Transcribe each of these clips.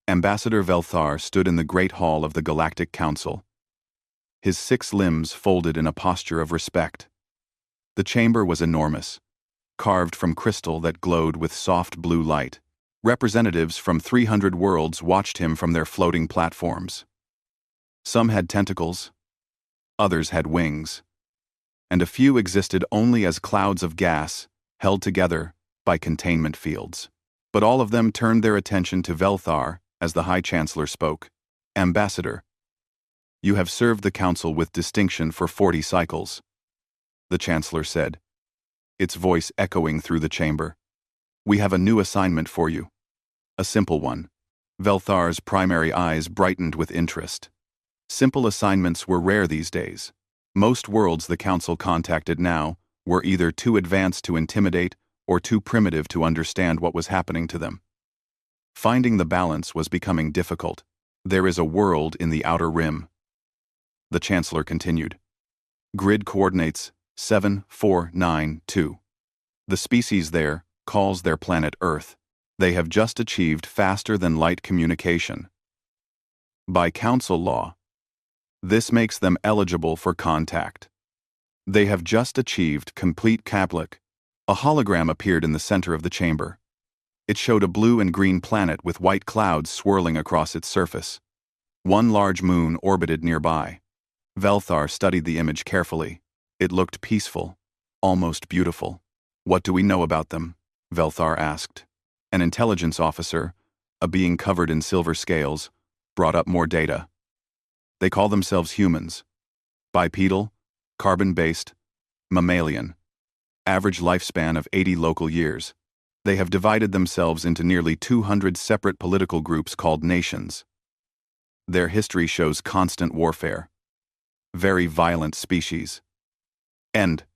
Ambassador Velthar stood in the great hall of the Galactic Council, his 6 limbs folded in a posture of respect. The chamber was enormous, carved from crystal that glowed with soft blue light. Representatives from 300 worlds watched him from their floating platforms. Some had tentacles, others had wings, and a few existed only as clouds of gas held together by containment fields. But all of them turned their attention to Velthar as the High Chancellor spoke. "Ambassador, you have served the Council with distinction for 40 cycles," the Chancellor said, its voice echoing through the chamber. "We have a new assignment for you. A simple one." Velthar's primary eyes brightened with interest. Simple assignments were rare these days. Most worlds the Council contacted now were either too advanced to intimidate or too primitive to understand what was happening to them. Finding the balance was becoming difficult. "There is a world in the Outer Rim," the Chancellor continued. "Grid coordinates 7492. The species there calls their planet Earth. They have just achieved faster-than-light communication. By Council law, this makes them eligible for contact. They have just achieved complete Kaplik." A hologram appeared in the center of the chamber. It showed a blue and green planet with white clouds swirling across its surface. One large moon orbited nearby. Velthar studied the image carefully. It looked peaceful, almost beautiful. "What do we know about them?" Velthar asked. An intelligence officer, a being covered in silver scales, brought up more data. "They call themselves humans. Bipedal, carbon-based, mammalian. Average lifespan of 80 local years. They have divided themselves into nearly 200 separate political groups called nations. Their history shows constant warfare. Very violent species. End.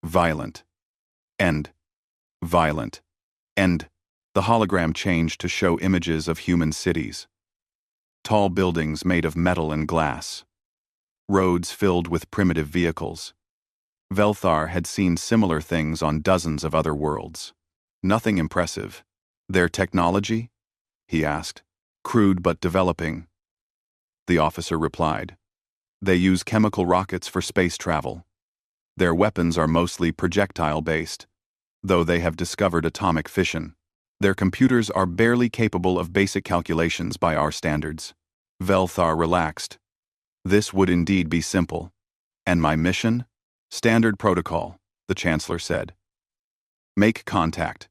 Violent. End. Violent. End." The hologram changed to show images of human cities. Tall buildings made of metal and glass. Roads filled with primitive vehicles. Velthar had seen similar things on dozens of other worlds. Nothing impressive. "Their technology?" he asked. "Crude but developing," the officer replied. "They use chemical rockets for space travel. Their weapons are mostly projectile-based, though they have discovered atomic fission. Their computers are barely capable of basic calculations by our standards." Velthar relaxed. This would indeed be simple. "And my mission?" "Standard protocol," the Chancellor said. "Make contact.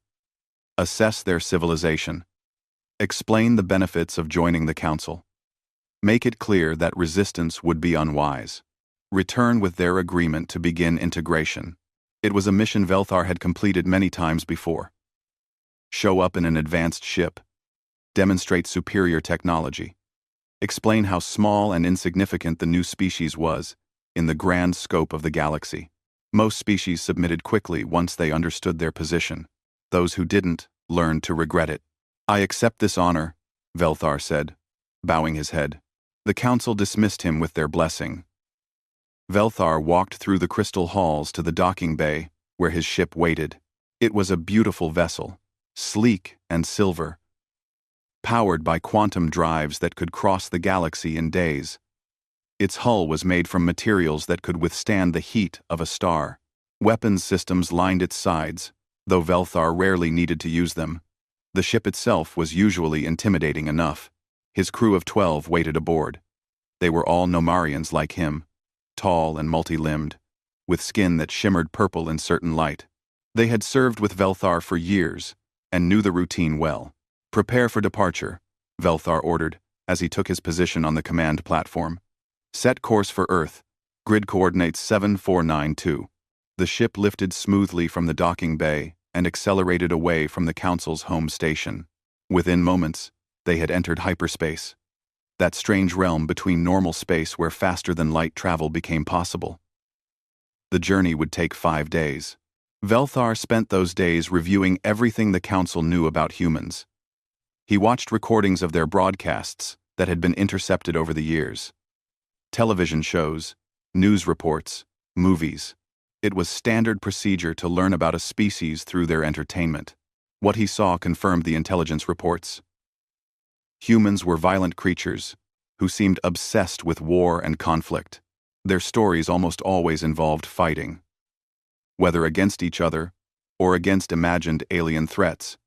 Assess their civilization. Explain the benefits of joining the Council. Make it clear that resistance would be unwise. Return with their agreement to begin integration." It was a mission Velthar had completed many times before. Show up in an advanced ship. Demonstrate superior technology. Explain how small and insignificant the new species was in the grand scope of the galaxy. Most species submitted quickly once they understood their position. Those who didn't learned to regret it. "I accept this honor," Velthar said, bowing his head. The Council dismissed him with their blessing. Velthar walked through the crystal halls to the docking bay where his ship waited. It was a beautiful vessel, sleek and silver, powered by quantum drives that could cross the galaxy in days. Its hull was made from materials that could withstand the heat of a star. Weapons systems lined its sides, though Velthar rarely needed to use them. The ship itself was usually intimidating enough. His crew of 12 waited aboard. They were all Nomarians like him, tall and multi-limbed, with skin that shimmered purple in certain light. They had served with Velthar for years and knew the routine well. "Prepare for departure," Velthar ordered as he took his position on the command platform. "Set course for Earth. Grid coordinates 7492. The ship lifted smoothly from the docking bay and accelerated away from the Council's home station. Within moments, they had entered hyperspace, that strange realm between normal space where faster-than-light travel became possible. The journey would take 5 days. Velthar spent those days reviewing everything the Council knew about humans. He watched recordings of their broadcasts that had been intercepted over the years. Television shows, news reports, movies. It was standard procedure to learn about a species through their entertainment. What he saw confirmed the intelligence reports. Humans were violent creatures who seemed obsessed with war and conflict. Their stories almost always involved fighting, whether against each other or against imagined alien threats.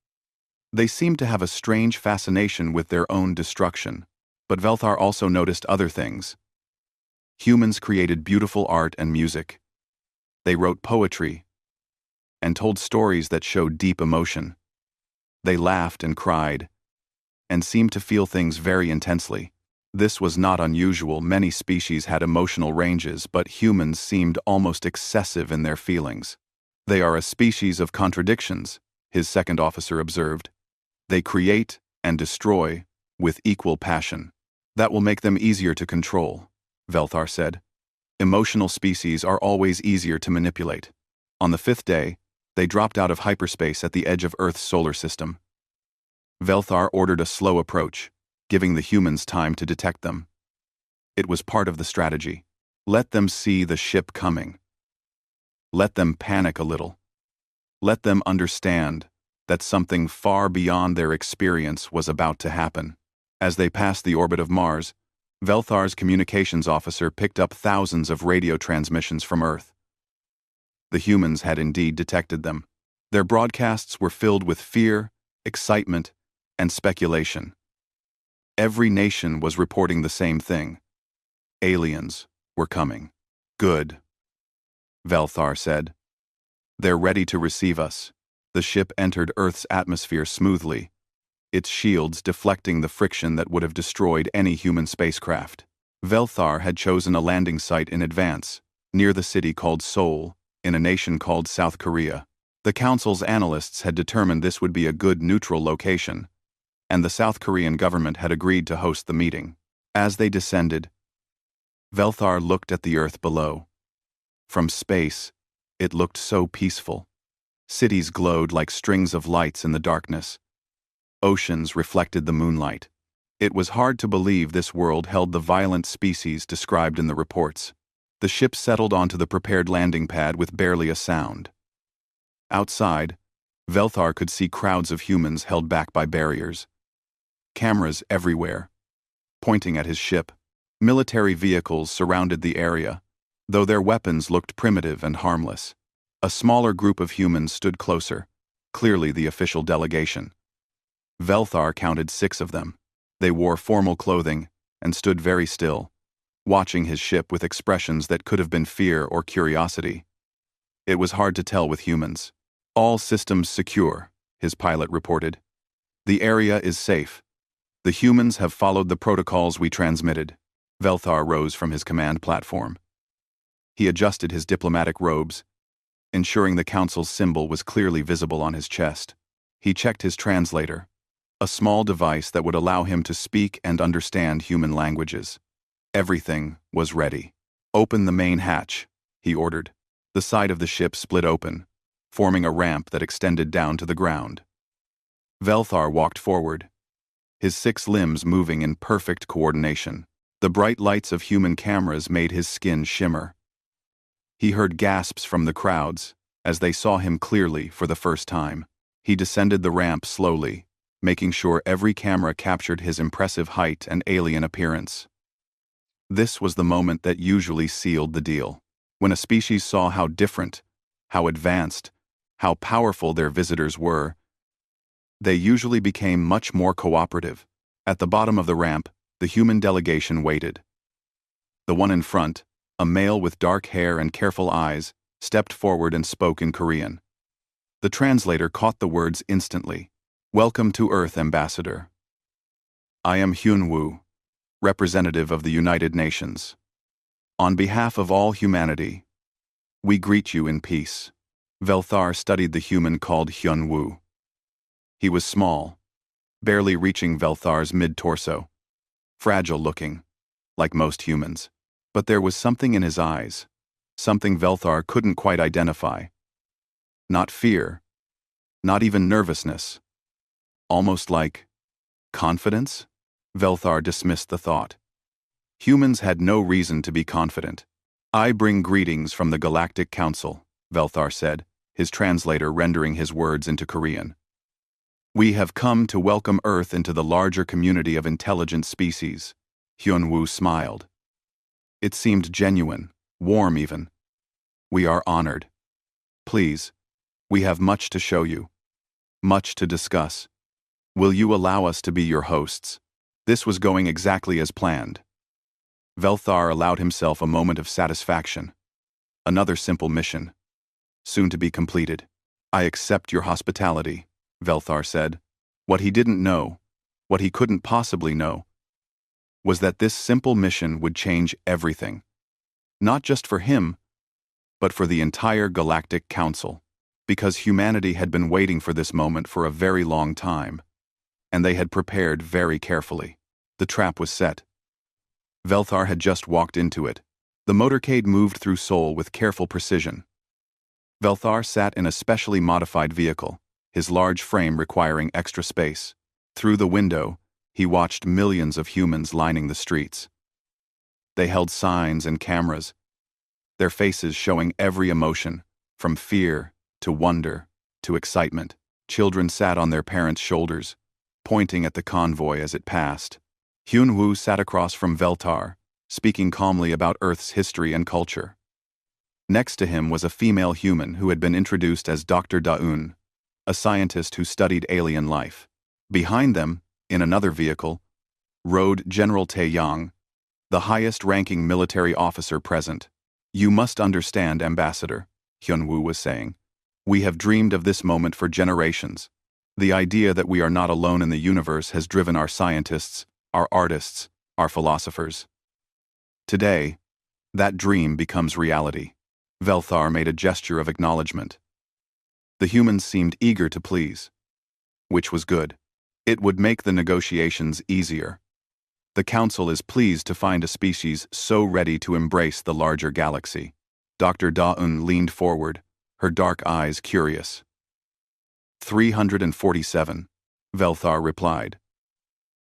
They seemed to have a strange fascination with their own destruction. But Velthar also noticed other things. Humans created beautiful art and music. They wrote poetry and told stories that showed deep emotion. They laughed and cried and seemed to feel things very intensely. This was not unusual. Many species had emotional ranges, but humans seemed almost excessive in their feelings. They are a species of contradictions, his second officer observed. They create and destroy with equal passion. That will make them easier to control, Velthar said. Emotional species are always easier to manipulate. On the 5th day, they dropped out of hyperspace at the edge of Earth's solar system. Velthar ordered a slow approach, giving the humans time to detect them. It was part of the strategy. Let them see the ship coming. Let them panic a little. Let them understand that something far beyond their experience was about to happen. As they passed the orbit of Mars, Velthar's communications officer picked up thousands of radio transmissions from Earth. The humans had indeed detected them. Their broadcasts were filled with fear, excitement, and speculation. Every nation was reporting the same thing. Aliens were coming. Good, Velthar said. They're ready to receive us. The ship entered Earth's atmosphere smoothly, its shields deflecting the friction that would have destroyed any human spacecraft. Velthar had chosen a landing site in advance, near the city called Seoul, in a nation called South Korea. The Council's analysts had determined this would be a good neutral location, and the South Korean government had agreed to host the meeting. As they descended, Velthar looked at the Earth below. From space, it looked so peaceful. Cities glowed like strings of lights in the darkness. Oceans reflected the moonlight. It was hard to believe this world held the violent species described in the reports. The ship settled onto the prepared landing pad with barely a sound. Outside, Velthar could see crowds of humans held back by barriers. Cameras everywhere, pointing at his ship. Military vehicles surrounded the area, though their weapons looked primitive and harmless. A smaller group of humans stood closer, clearly the official delegation. Velthar counted 6 of them. They wore formal clothing and stood very still, watching his ship with expressions that could have been fear or curiosity. It was hard to tell with humans. All systems secure, his pilot reported. The area is safe. The humans have followed the protocols we transmitted. Velthar rose from his command platform. He adjusted his diplomatic robes, ensuring the Council's symbol was clearly visible on his chest. He checked his translator, a small device that would allow him to speak and understand human languages. Everything was ready. Open the main hatch, he ordered. The side of the ship split open, forming a ramp that extended down to the ground. Velthar walked forward, his 6 limbs moving in perfect coordination. The bright lights of human cameras made his skin shimmer. He heard gasps from the crowds as they saw him clearly for the first time. He descended the ramp slowly, making sure every camera captured his impressive height and alien appearance. This was the moment that usually sealed the deal. When a species saw how different, how advanced, how powerful their visitors were, they usually became much more cooperative. At the bottom of the ramp, the human delegation waited. The one in front, a male with dark hair and careful eyes, stepped forward and spoke in Korean. The translator caught the words instantly. Welcome to Earth, Ambassador. I am Hyun-woo, representative of the United Nations. On behalf of all humanity, we greet you in peace. Velthar studied the human called Hyun-woo. He was small, barely reaching Velthar's mid-torso, fragile-looking, like most humans. But there was something in his eyes, something Velthar couldn't quite identify. Not fear, not even nervousness. Almost like confidence? Velthar dismissed the thought. Humans had no reason to be confident. I bring greetings from the Galactic Council, Velthar said, his translator rendering his words into Korean. We have come to welcome Earth into the larger community of intelligent species. Hyun-woo smiled. It seemed genuine, warm even. We are honored. Please, we have much to show you. Much to discuss. Will you allow us to be your hosts? This was going exactly as planned. Velthar allowed himself a moment of satisfaction. Another simple mission, soon to be completed. I accept your hospitality, Velthar said. What he didn't know, what he couldn't possibly know, was that this simple mission would change everything. Not just for him, but for the entire Galactic Council. Because humanity had been waiting for this moment for a very long time, and they had prepared very carefully. The trap was set. Velthar had just walked into it. The motorcade moved through Seoul with careful precision. Velthar sat in a specially modified vehicle, his large frame requiring extra space. Through the window, he watched millions of humans lining the streets. They held signs and cameras, their faces showing every emotion, from fear to wonder to excitement. Children sat on their parents' shoulders, pointing at the convoy as it passed. Hyun-woo sat across from Velthar, speaking calmly about Earth's history and culture. Next to him was a female human who had been introduced as Dr. Da-eun, a scientist who studied alien life. Behind them, in another vehicle, rode General Tae-yang, the highest-ranking military officer present. You must understand, Ambassador, Hyun-woo was saying. We have dreamed of this moment for generations. The idea that we are not alone in the universe has driven our scientists, our artists, our philosophers. Today, that dream becomes reality. Velthar made a gesture of acknowledgement. The humans seemed eager to please, which was good. It would make the negotiations easier. The Council is pleased to find a species so ready to embrace the larger galaxy. Dr. Da-eun leaned forward, her dark eyes curious. 347, Velthar replied.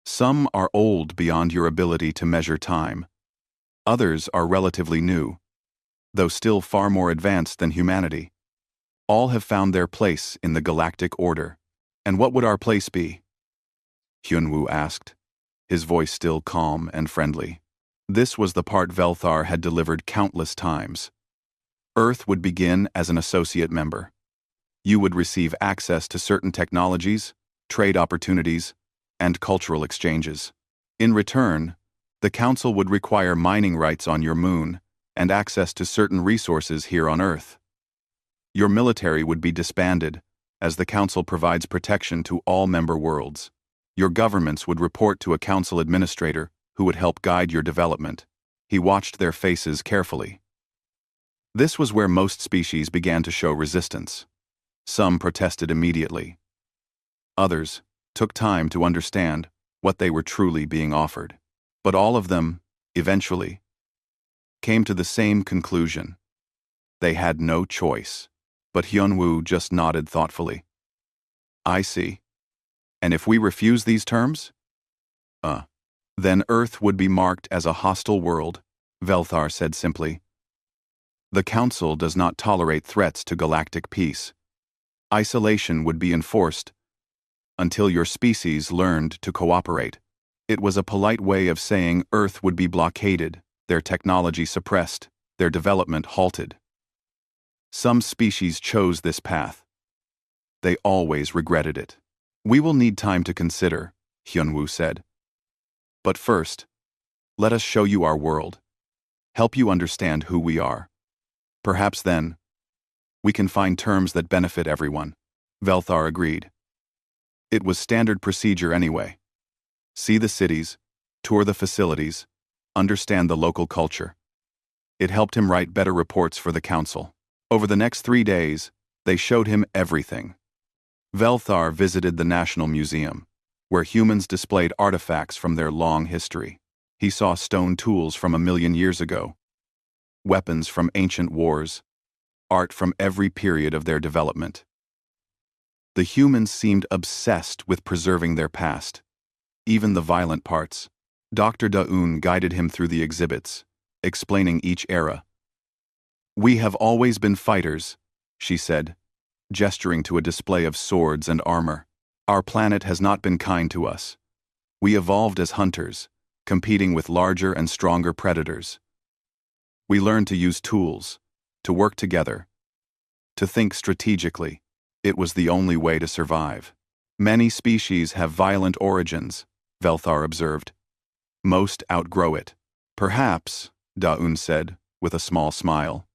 Some are old beyond your ability to measure time. Others are relatively new, though still far more advanced than humanity. All have found their place in the galactic order. And what would our place be? Hyun-woo asked, his voice still calm and friendly. This was the part Velthar had delivered countless times. Earth would begin as an associate member. You would receive access to certain technologies, trade opportunities, and cultural exchanges. In return, the Council would require mining rights on your moon and access to certain resources here on Earth. Your military would be disbanded, as the Council provides protection to all member worlds. Your governments would report to a Council administrator who would help guide your development. He watched their faces carefully. This was where most species began to show resistance. Some protested immediately. Others took time to understand what they were truly being offered. But all of them, eventually, came to the same conclusion. They had no choice. But Hyun-woo just nodded thoughtfully. I see. And if we refuse these terms? Then Earth would be marked as a hostile world, Velthar said simply. The Council does not tolerate threats to galactic peace. Isolation would be enforced until your species learned to cooperate. It was a polite way of saying Earth would be blockaded, their technology suppressed, their development halted. Some species chose this path. They always regretted it. We will need time to consider, Hyun-woo said. But first, let us show you our world, help you understand who we are. Perhaps then, we can find terms that benefit everyone. Velthar agreed. It was standard procedure anyway. See the cities, tour the facilities, understand the local culture. It helped him write better reports for the Council. Over the next 3 days, they showed him everything. Velthar visited the National Museum, where humans displayed artifacts from their long history. He saw stone tools from 1,000,000 years ago, weapons from ancient wars, art from every period of their development. The humans seemed obsessed with preserving their past, even the violent parts. Dr. Da-eun guided him through the exhibits, explaining each era. We have always been fighters, she said, gesturing to a display of swords and armor. Our planet has not been kind to us. We evolved as hunters, competing with larger and stronger predators. We learned to use tools, to work together, to think strategically. It was the only way to survive. Many species have violent origins, Velthar observed. Most outgrow it. Perhaps, Daun said, with a small smile.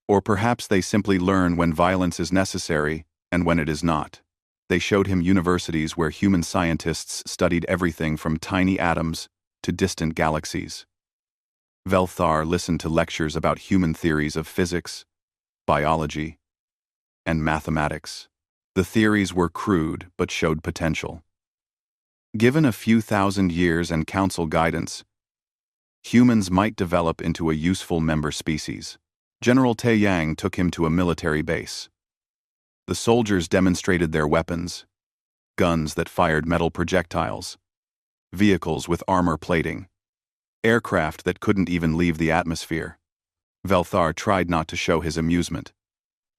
Or perhaps they simply learn when violence is necessary and when it is not. They showed him universities where human scientists studied everything from tiny atoms to distant galaxies. Velthar listened to lectures about human theories of physics, biology, and mathematics. The theories were crude but showed potential. Given a few thousand years and council guidance, humans might develop into a useful member species. General Taeyang took him to a military base. The soldiers demonstrated their weapons, guns that fired metal projectiles, vehicles with armor plating, aircraft that couldn't even leave the atmosphere. Velthar tried not to show his amusement.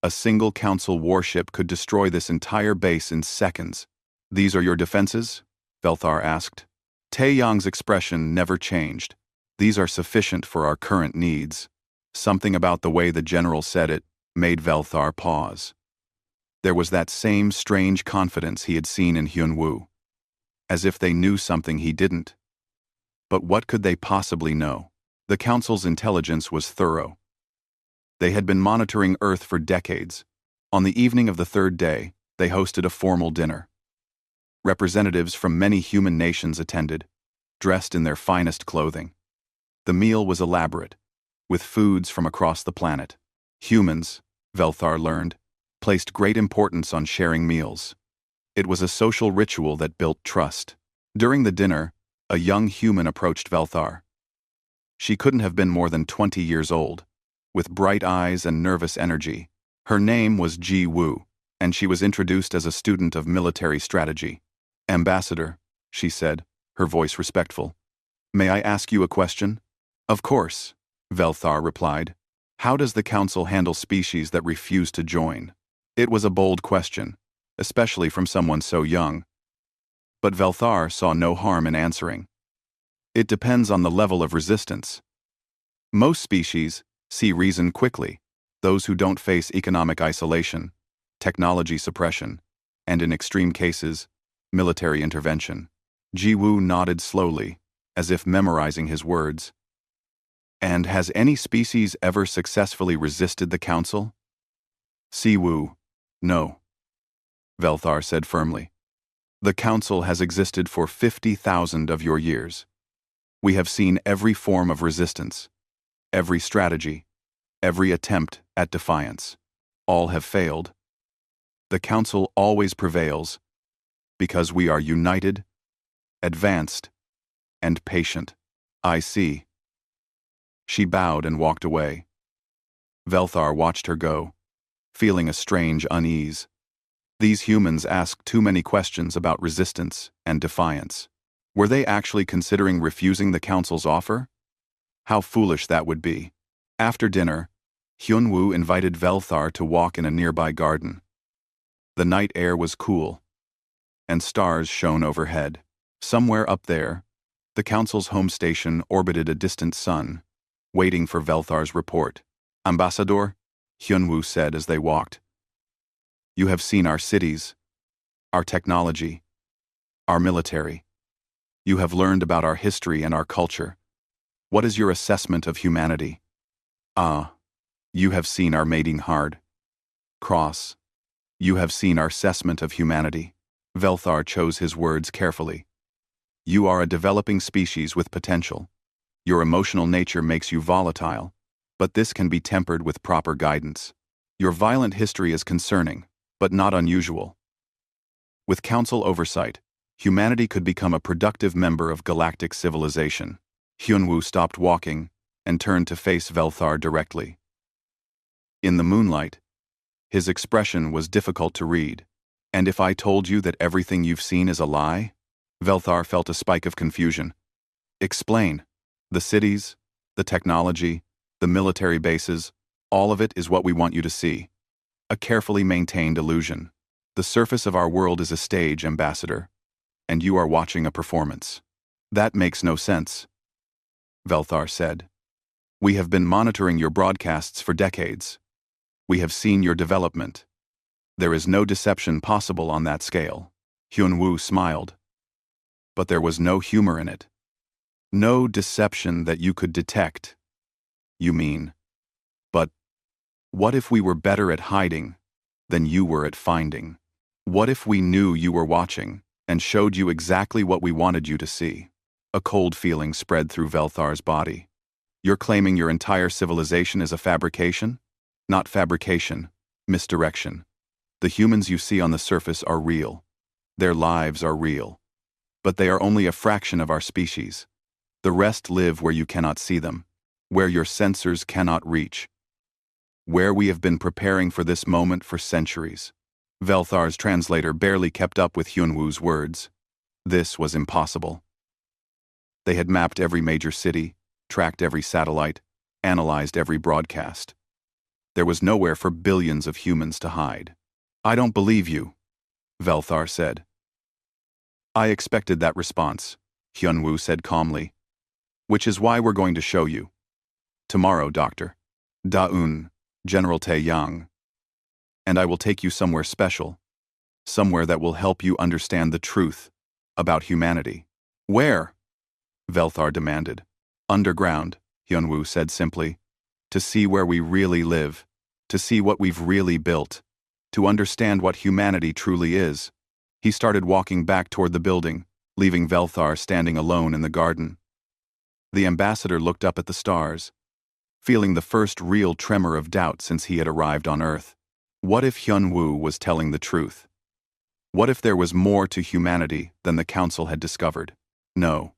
A single council warship could destroy this entire base in seconds. "These are your defenses?" Velthar asked. Taeyang's expression never changed. "These are sufficient for our current needs." Something about the way the general said it made Velthar pause. There was that same strange confidence he had seen in Hyunwoo, as if they knew something he didn't. But what could they possibly know? The council's intelligence was thorough. They had been monitoring Earth for decades. On the evening of the third day, they hosted a formal dinner. Representatives from many human nations attended, dressed in their finest clothing. The meal was elaborate, with foods from across the planet. Humans, Velthar learned, placed great importance on sharing meals. It was a social ritual that built trust. During the dinner, a young human approached Velthar. She couldn't have been more than 20 years old, with bright eyes and nervous energy. Her name was Ji Woo, and she was introduced as a student of military strategy. "Ambassador," she said, her voice respectful. "May I ask you a question?" "Of course," Velthar replied. "How does the council handle species that refuse to join?" It was a bold question, especially from someone so young. But Velthar saw no harm in answering. "It depends on the level of resistance. Most species see reason quickly, those who don't face economic isolation, technology suppression, and in extreme cases, military intervention." Ji-woo nodded slowly, as if memorizing his words. "And has any species ever successfully resisted the council?" Si-woo, "No," Velthar said firmly. "The council has existed for 50,000 of your years. We have seen every form of resistance, every strategy, every attempt at defiance. All have failed. The council always prevails because we are united, advanced, and patient." "I see." She bowed and walked away. Velthar watched her go, feeling a strange unease. These humans asked too many questions about resistance and defiance. Were they actually considering refusing the council's offer? How foolish that would be. After dinner, Hyunwoo invited Velthar to walk in a nearby garden. The night air was cool, and stars shone overhead. Somewhere up there, the council's home station orbited a distant sun, waiting for Velthar's report. "Ambassador," Hyunwoo said as they walked, "you have seen our cities, our technology, our military. You have learned about our history and our culture. What is your assessment of humanity?" "Ah, you have seen our mating hard. Cross, you have seen our assessment of humanity." Velthar chose his words carefully. "You are a developing species with potential. Your emotional nature makes you volatile, but this can be tempered with proper guidance. Your violent history is concerning, but not unusual. With council oversight, humanity could become a productive member of galactic civilization." Hyunwoo stopped walking and turned to face Velthar directly. In the moonlight, his expression was difficult to read. "And if I told you that everything you've seen is a lie?" Velthar felt a spike of confusion. "Explain. The cities, the technology, the military bases, all of it is what we want you to see. A carefully maintained illusion." The surface of our world is a stage, Ambassador, and you are watching a performance. That makes no sense, Velthar said. We have been monitoring your broadcasts for decades. We have seen your development. There is no deception possible on that scale. Hyun-woo smiled. But there was no humor in it. No deception that you could detect. You mean? But what if we were better at hiding than you were at finding? What if we knew you were watching and showed you exactly what we wanted you to see? A cold feeling spread through Velthar's body. You're claiming your entire civilization is a fabrication? Not fabrication, misdirection. The humans you see on the surface are real. Their lives are real. But they are only a fraction of our species. The rest live where you cannot see them, where your sensors cannot reach, where we have been preparing for this moment for centuries. Velthar's translator barely kept up with Hyun-woo's words. This was impossible. They had mapped every major city, tracked every satellite, analyzed every broadcast. There was nowhere for billions of humans to hide. I don't believe you, Velthar said. I expected that response, Hyun-woo said calmly. Which is why we're going to show you. Tomorrow, Dr. Da-un, General Tae-yang. And I will take you somewhere special. Somewhere that will help you understand the truth about humanity. Where? Velthar demanded. Underground, Hyun-woo said simply. To see where we really live. To see what we've really built. To understand what humanity truly is. He started walking back toward the building, leaving Velthar standing alone in the garden. The ambassador looked up at the stars, feeling the first real tremor of doubt since he had arrived on Earth. What if Hyun-woo was telling the truth? What if there was more to humanity than the Council had discovered? No.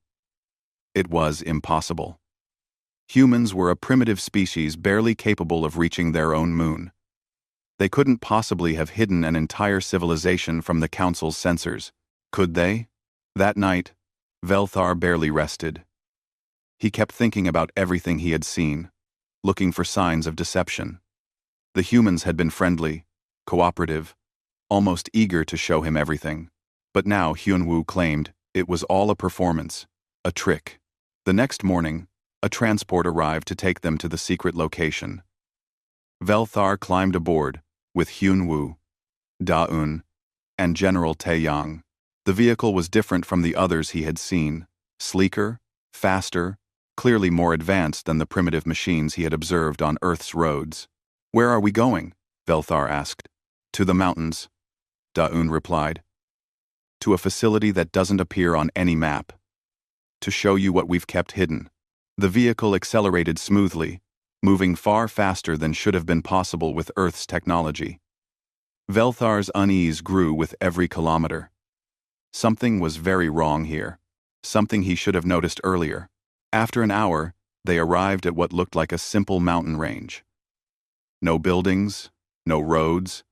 It was impossible. Humans were a primitive species barely capable of reaching their own moon. They couldn't possibly have hidden an entire civilization from the Council's sensors, could they? That night, Velthar barely rested. He kept thinking about everything he had seen, looking for signs of deception. The humans had been friendly, cooperative, almost eager to show him everything. But now Hyun-woo claimed it was all a performance, a trick. The next morning, a transport arrived to take them to the secret location. Velthar climbed aboard with Hyun-woo, Da-un, and General Tae-yang. The vehicle was different from the others he had seen, sleeker, faster, clearly more advanced than the primitive machines he had observed on Earth's roads. Where are we going? Velthar asked. To the mountains, Da-un replied. To a facility that doesn't appear on any map. To show you what we've kept hidden. The vehicle accelerated smoothly, moving far faster than should have been possible with Earth's technology. Velthar's unease grew with every kilometer. Something was very wrong here. Something he should have noticed earlier. After an hour, they arrived at what looked like a simple mountain range. No buildings, no roads,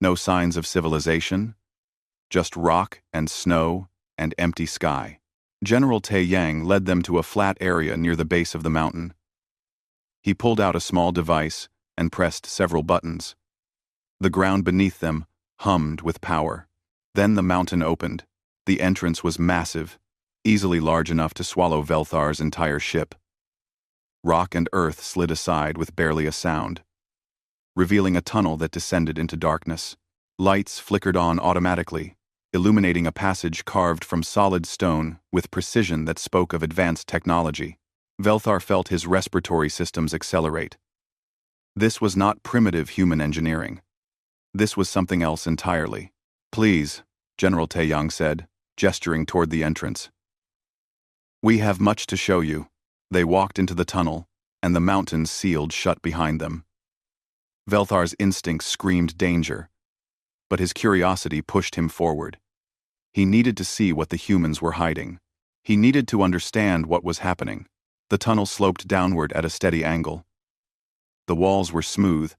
no signs of civilization, just rock and snow and empty sky. General Tae-yang led them to a flat area near the base of the mountain. He pulled out a small device and pressed several buttons. The ground beneath them hummed with power. Then the mountain opened. The entrance was massive, easily large enough to swallow Velthar's entire ship. Rock and earth slid aside with barely a sound, revealing a tunnel that descended into darkness. Lights flickered on automatically, illuminating a passage carved from solid stone with precision that spoke of advanced technology. Velthar felt his respiratory systems accelerate. This was not primitive human engineering. This was something else entirely. Please, General Tae-yang said, gesturing toward the entrance. We have much to show you. They walked into the tunnel, and the mountains sealed shut behind them. Velthar's instincts screamed danger, but his curiosity pushed him forward. He needed to see what the humans were hiding. He needed to understand what was happening. The tunnel sloped downward at a steady angle. The walls were smooth,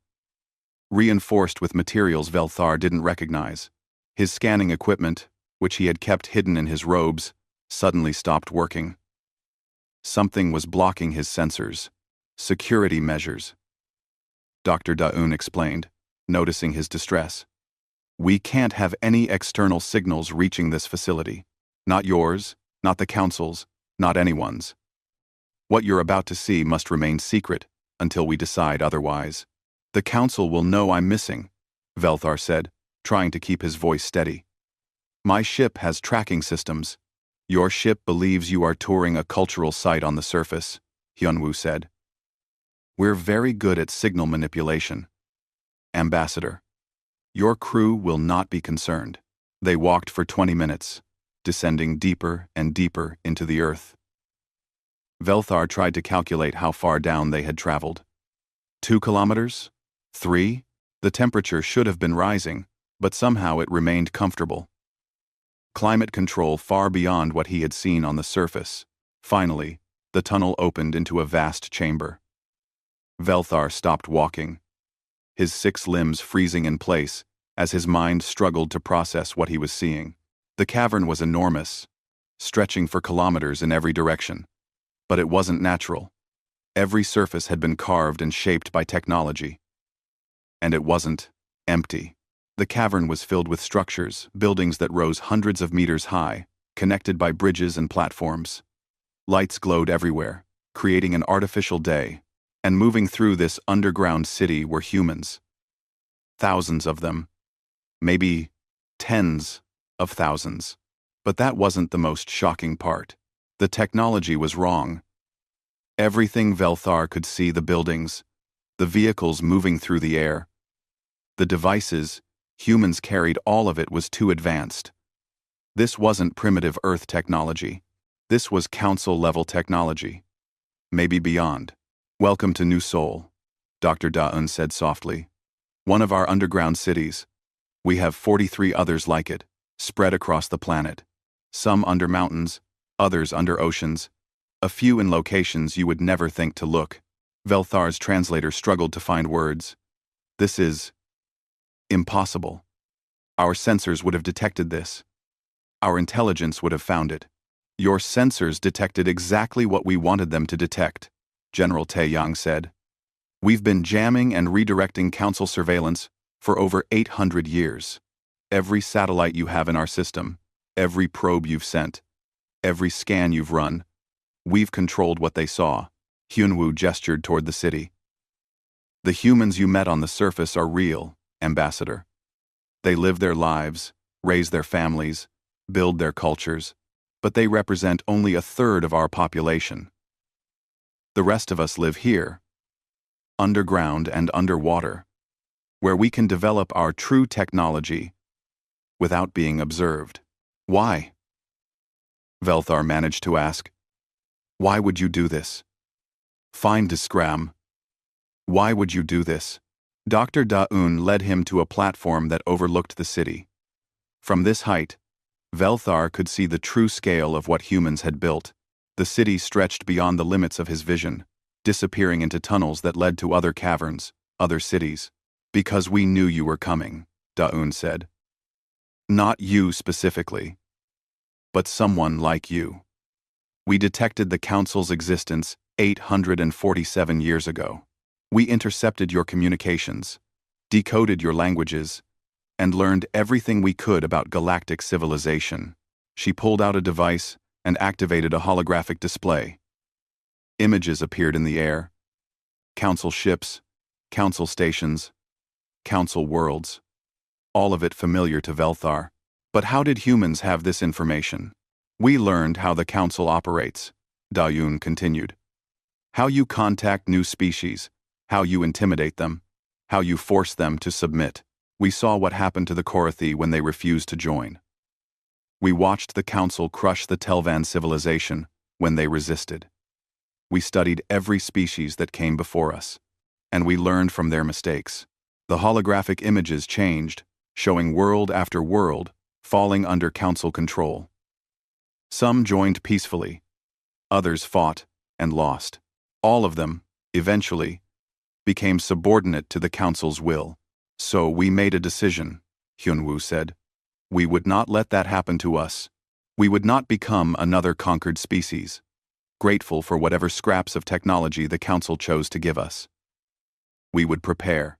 reinforced with materials Velthar didn't recognize. His scanning equipment, which he had kept hidden in his robes, suddenly stopped working. Something was blocking his sensors. Security measures. Dr. Da-un explained, noticing his distress. We can't have any external signals reaching this facility. Not yours, not the Council's, not anyone's. What you're about to see must remain secret until we decide otherwise. The Council will know I'm missing, Velthar said, trying to keep his voice steady. My ship has tracking systems. Your ship believes you are touring a cultural site on the surface, Hyunwoo said. We're very good at signal manipulation. Ambassador. Your crew will not be concerned. They walked for 20 minutes, descending deeper and deeper into the earth. Velthar tried to calculate how far down they had traveled. 2 kilometers? 3? The temperature should have been rising, but somehow it remained comfortable. Climate control far beyond what he had seen on the surface. Finally, the tunnel opened into a vast chamber. Velthar stopped walking, his 6 limbs freezing in place as his mind struggled to process what he was seeing. The cavern was enormous, stretching for kilometers in every direction. But it wasn't natural. Every surface had been carved and shaped by technology. And it wasn't empty. The cavern was filled with structures, buildings that rose hundreds of meters high, connected by bridges and platforms. Lights glowed everywhere, creating an artificial day, and moving through this underground city were humans. Thousands of them. Maybe tens of thousands. But that wasn't the most shocking part. The technology was wrong. Everything Velthar could see, the buildings, the vehicles moving through the air, the devices humans carried, all of it was too advanced. This wasn't primitive Earth technology. This was Council-level technology. Maybe beyond. Welcome to New Seoul, Dr. Da-eun said softly. One of our underground cities. We have 43 others like it, spread across the planet. Some under mountains, others under oceans, a few in locations you would never think to look. Velthar's translator struggled to find words. This is impossible. Our sensors would have detected this. Our intelligence would have found it. Your sensors detected exactly what we wanted them to detect, General Taeyang said. We've been jamming and redirecting Council surveillance for over 800 years. Every satellite you have in our system, every probe you've sent, every scan you've run, we've controlled what they saw. Hyunwoo gestured toward the city. The humans you met on the surface are real, Ambassador. They live their lives, raise their families, build their cultures, but they represent only a third of our population. The rest of us live here, underground and underwater, where we can develop our true technology without being observed. Why? Velthar managed to ask. Why would you do this? Fine to scram. Why would you do this? Dr. Da-eun led him to a platform that overlooked the city. From this height, Velthar could see the true scale of what humans had built. The city stretched beyond the limits of his vision, disappearing into tunnels that led to other caverns, other cities. Because we knew you were coming, Da-eun said. Not you specifically, but someone like you. We detected the Council's existence 847 years ago. We intercepted your communications, decoded your languages, and learned everything we could about galactic civilization. She pulled out a device and activated a holographic display. Images appeared in the air. Council ships, Council stations, Council worlds. All of it familiar to Velthar. But how did humans have this information? We learned how the Council operates, Da-eun continued. How you contact new species, how you intimidate them, how you force them to submit. We saw what happened to the Korathi when they refused to join. We watched the Council crush the Telvan civilization when they resisted. We studied every species that came before us, and we learned from their mistakes. The holographic images changed, showing world after world falling under Council control. Some joined peacefully, others fought and lost. All of them, eventually, became subordinate to the Council's will. So we made a decision, Hyunwoo said. We would not let that happen to us. We would not become another conquered species, grateful for whatever scraps of technology the Council chose to give us. We would prepare.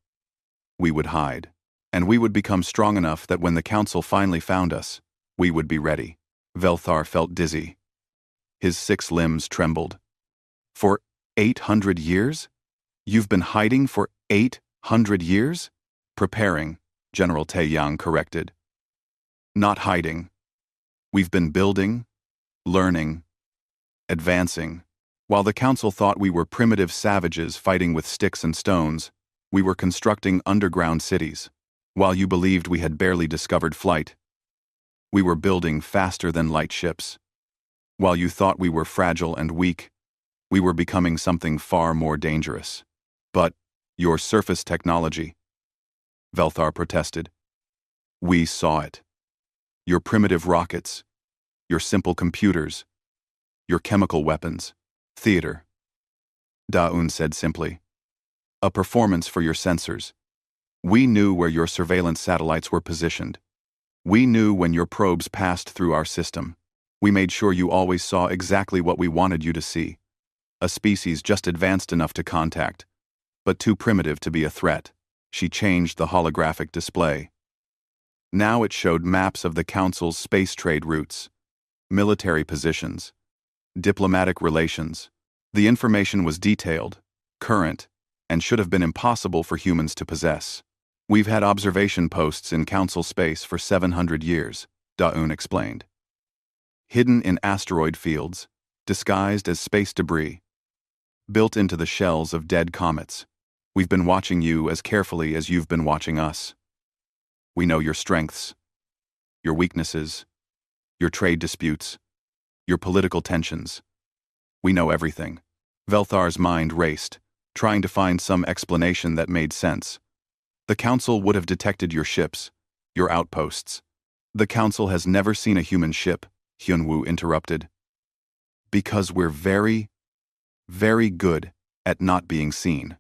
We would hide. And we would become strong enough that when the Council finally found us, we would be ready. Velthar felt dizzy. His 6 limbs trembled. For 800 years? You've been hiding for 800 years? Preparing, General Taeyang corrected. Not hiding. We've been building, learning, advancing. While the Council thought we were primitive savages fighting with sticks and stones, we were constructing underground cities. While you believed we had barely discovered flight, we were building faster-than-light ships. While you thought we were fragile and weak, we were becoming something far more dangerous. But your surface technology, Velthar protested. We saw it. Your primitive rockets, your simple computers, your chemical weapons. Theater, Daun said simply. A performance for your sensors. We knew where your surveillance satellites were positioned. We knew when your probes passed through our system. We made sure you always saw exactly what we wanted you to see. A species just advanced enough to contact, but too primitive to be a threat. She changed the holographic display. Now it showed maps of the Council's space trade routes, military positions, diplomatic relations. The information was detailed, current, and should have been impossible for humans to possess. We've had observation posts in Council space for 700 years, Daun explained. Hidden in asteroid fields, disguised as space debris, built into the shells of dead comets. We've been watching you as carefully as you've been watching us. We know your strengths, your weaknesses, your trade disputes, your political tensions. We know everything. Velthar's mind raced, trying to find some explanation that made sense. The Council would have detected your ships, your outposts. The Council has never seen a human ship, Hyunwoo interrupted. Because we're very, very good at not being seen.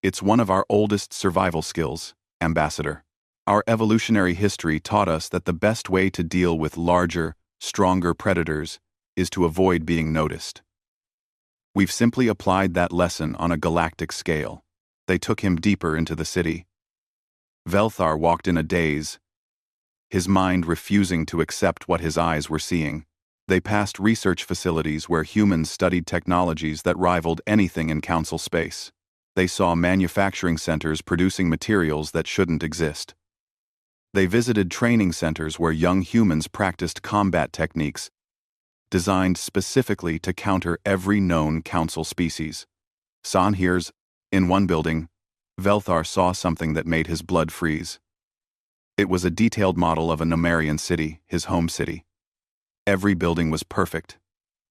It's one of our oldest survival skills, Ambassador. Our evolutionary history taught us that the best way to deal with larger, stronger predators is to avoid being noticed. We've simply applied that lesson on a galactic scale. They took him deeper into the city. Velthar walked in a daze, his mind refusing to accept what his eyes were seeing. They passed research facilities where humans studied technologies that rivaled anything in Council space. They saw manufacturing centers producing materials that shouldn't exist. They visited training centers where young humans practiced combat techniques designed specifically to counter every known Council species. Here's, in one building, Velthar saw something that made his blood freeze. It was a detailed model of a Numerian city, his home city. Every building was perfect,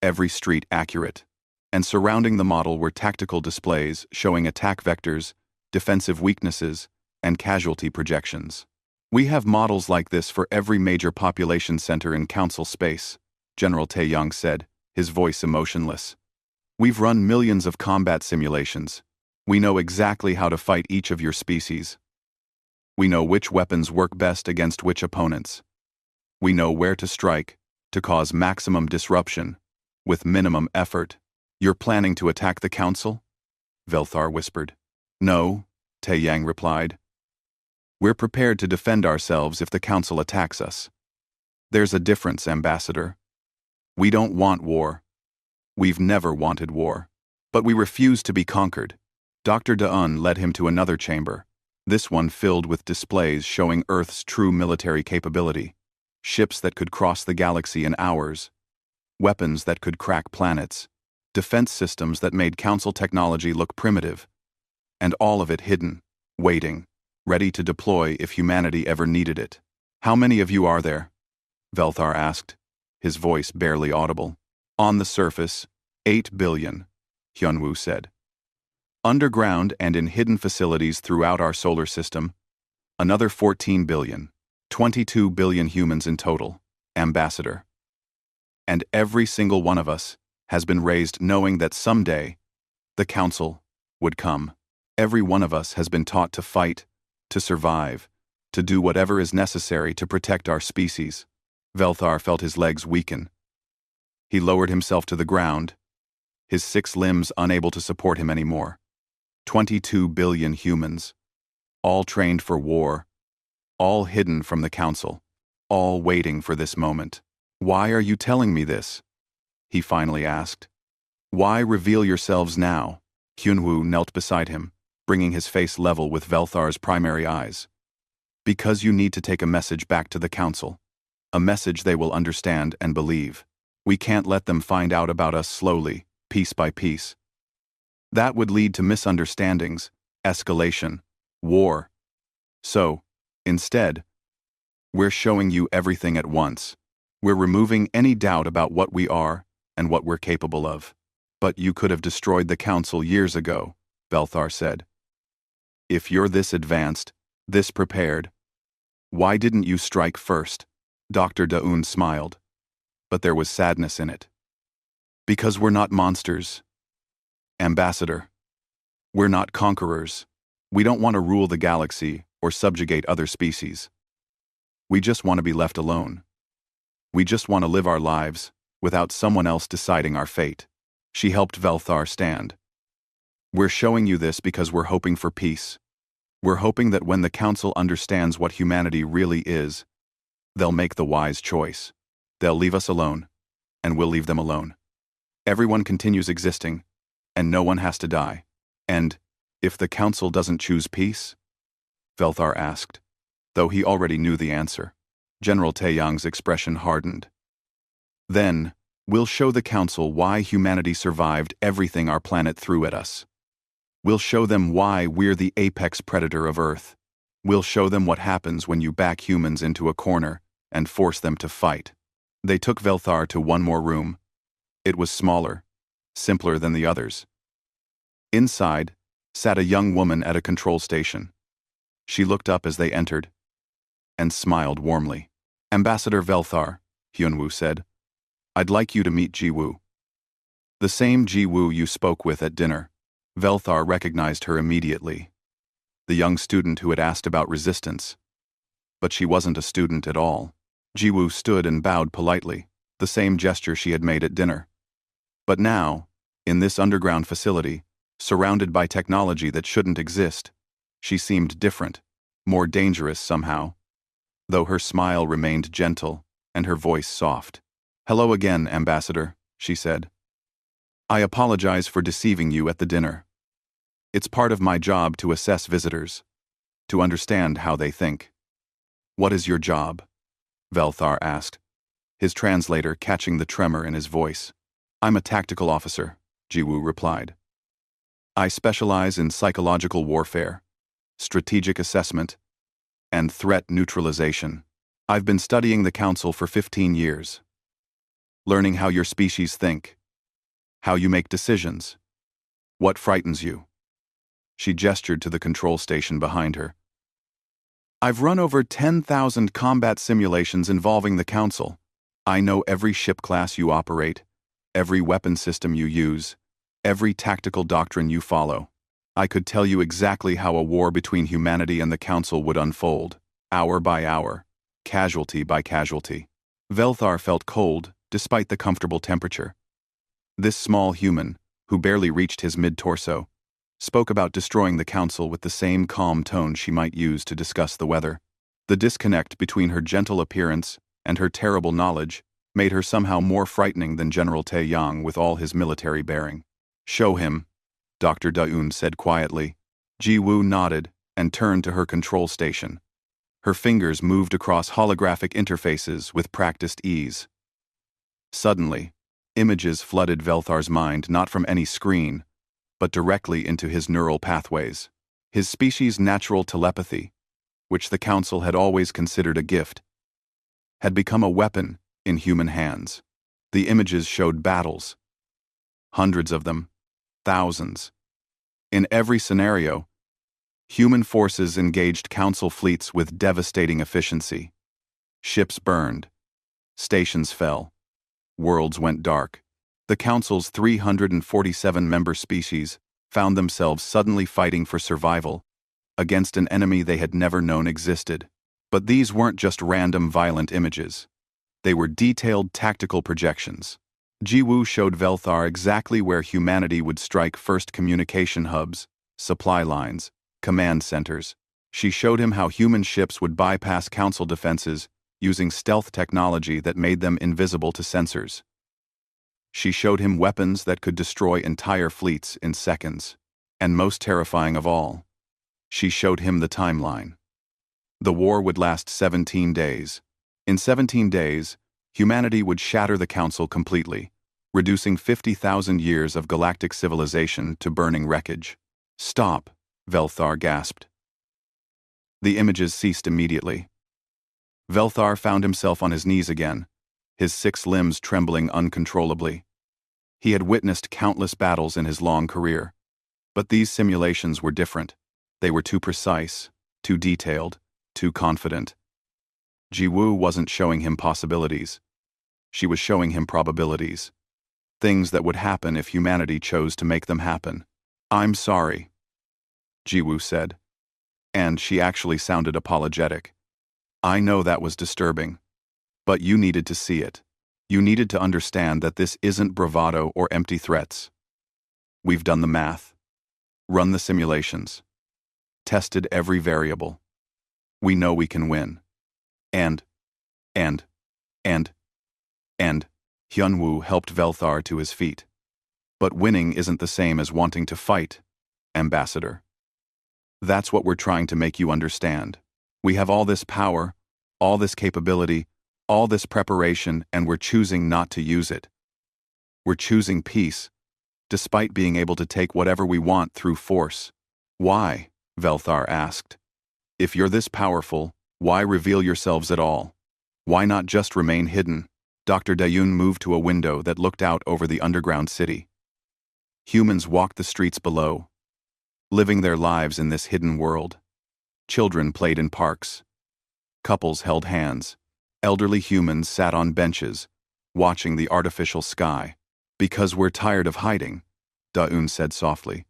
every street accurate, and surrounding the model were tactical displays showing attack vectors, defensive weaknesses, and casualty projections. We have models like this for every major population center in Council space, General Taeyang said, his voice emotionless. We've run millions of combat simulations. We know exactly how to fight each of your species. We know which weapons work best against which opponents. We know where to strike, to cause maximum disruption, with minimum effort. You're planning to attack the Council? Velthar whispered. No, Taeyang replied. We're prepared to defend ourselves if the Council attacks us. There's a difference, Ambassador. We don't want war. We've never wanted war. But we refuse to be conquered. Dr. Daun led him to another chamber, this one filled with displays showing Earth's true military capability. Ships that could cross the galaxy in hours, weapons that could crack planets, defense systems that made Council technology look primitive, and all of it hidden, waiting, ready to deploy if humanity ever needed it. How many of you are there? Velthar asked, his voice barely audible. On the surface, 8 billion, Hyunwoo said. Underground and in hidden facilities throughout our solar system, another 14 billion, 22 billion humans in total, Ambassador. And every single one of us has been raised knowing that someday, the Council would come. Every one of us has been taught to fight, to survive, to do whatever is necessary to protect our species. Velthar felt his legs weaken. He lowered himself to the ground, his 6 limbs unable to support him anymore. 22 billion humans, all trained for war, all hidden from the council, all waiting for this moment. "Why are you telling me this?" he finally asked. "Why reveal yourselves now?" Hyunwoo knelt beside him, bringing his face level with Velthar's primary eyes. "Because you need to take a message back to the council. A message they will understand and believe. We can't let them find out about us slowly, piece by piece. That would lead to misunderstandings, escalation, war. So, instead, we're showing you everything at once. We're removing any doubt about what we are and what we're capable of." "But you could have destroyed the council years ago," Velthar said. "If you're this advanced, this prepared, why didn't you strike first?" Dr. Daun smiled, but there was sadness in it. "Because we're not monsters, Ambassador. We're not conquerors. We don't want to rule the galaxy or subjugate other species. We just want to be left alone. We just want to live our lives without someone else deciding our fate." She helped Velthar stand. "We're showing you this because we're hoping for peace. We're hoping that when the Council understands what humanity really is, they'll make the wise choice. They'll leave us alone, and we'll leave them alone. Everyone continues existing, and no one has to die. And, if the Council doesn't choose peace?" Velthar asked, though he already knew the answer. General Taeyang's expression hardened. "Then, we'll show the Council why humanity survived everything our planet threw at us. We'll show them why we're the apex predator of Earth. We'll show them what happens when you back humans into a corner and force them to fight." They took Velthar to one more room. It was smaller, simpler than the others. Inside sat a young woman at a control station. She looked up as they entered and smiled warmly. "Ambassador Velthar," Hyunwoo said, "I'd like you to meet Jiwoo." "The same Jiwoo you spoke with at dinner." Velthar recognized her immediately. The young student who had asked about resistance. But she wasn't a student at all. Jiwoo stood and bowed politely, the same gesture she had made at dinner. But now, in this underground facility, surrounded by technology that shouldn't exist, she seemed different, more dangerous somehow, though her smile remained gentle and her voice soft. "Hello again, Ambassador," she said. "I apologize for deceiving you at the dinner. It's part of my job to assess visitors, to understand how they think." "What is your job?" Velthar asked, his translator catching the tremor in his voice. "I'm a tactical officer," Jiwoo replied. "I specialize in psychological warfare, strategic assessment, and threat neutralization. I've been studying the Council for 15 years. Learning how your species think, how you make decisions, what frightens you." She gestured to the control station behind her. "I've run over 10,000 combat simulations involving the Council. I know every ship class you operate, every weapon system you use, every tactical doctrine you follow. I could tell you exactly how a war between humanity and the Council would unfold, hour by hour, casualty by casualty." Velthar felt cold, despite the comfortable temperature. This small human, who barely reached his mid-torso, spoke about destroying the Council with the same calm tone she might use to discuss the weather. The disconnect between her gentle appearance and her terrible knowledge made her somehow more frightening than General Taeyang with all his military bearing. "Show him," Dr. Daun said quietly. Jiwoo nodded and turned to her control station. Her fingers moved across holographic interfaces with practiced ease. Suddenly, images flooded Velthar's mind not from any screen, but directly into his neural pathways. His species' natural telepathy, which the Council had always considered a gift, had become a weapon in human hands. The images showed battles. Hundreds of them. Thousands. In every scenario, human forces engaged Council fleets with devastating efficiency. Ships burned. Stations fell. Worlds went dark. The Council's 347 member species found themselves suddenly fighting for survival against an enemy they had never known existed. But these weren't just random violent images. They were detailed tactical projections. Jiwoo showed Velthar exactly where humanity would strike first: communication hubs, supply lines, command centers, She showed him how human ships would bypass Council defenses using stealth technology that made them invisible to sensors. She showed him weapons that could destroy entire fleets in seconds. And most terrifying of all, she showed him the timeline. The war would last 17 days. In 17 days, humanity would shatter the Council completely, reducing 50,000 years of galactic civilization to burning wreckage. "Stop," Velthar gasped. The images ceased immediately. Velthar found himself on his knees again, his 6 limbs trembling uncontrollably. He had witnessed countless battles in his long career, but these simulations were different. They were too precise, too detailed, too confident. Jiwoo wasn't showing him possibilities. She was showing him probabilities. Things that would happen if humanity chose to make them happen. "I'm sorry," Jiwoo said. And she actually sounded apologetic. "I know that was disturbing. But you needed to see it. You needed to understand that this isn't bravado or empty threats. We've done the math, run the simulations, tested every variable. We know we can win. And Hyunwoo helped Velthar to his feet. But winning isn't the same as wanting to fight, Ambassador. That's what we're trying to make you understand. We have all this power, all this capability, all this preparation, and we're choosing not to use it. We're choosing peace, despite being able to take whatever we want through force." "Why?" Velthar asked. "If you're this powerful, why reveal yourselves at all? Why not just remain hidden?" Dr. Dayun moved to a window that looked out over the underground city. Humans walked the streets below, living their lives in this hidden world. Children played in parks. Couples held hands. Elderly humans sat on benches, watching the artificial sky. "Because we're tired of hiding," Daun said softly.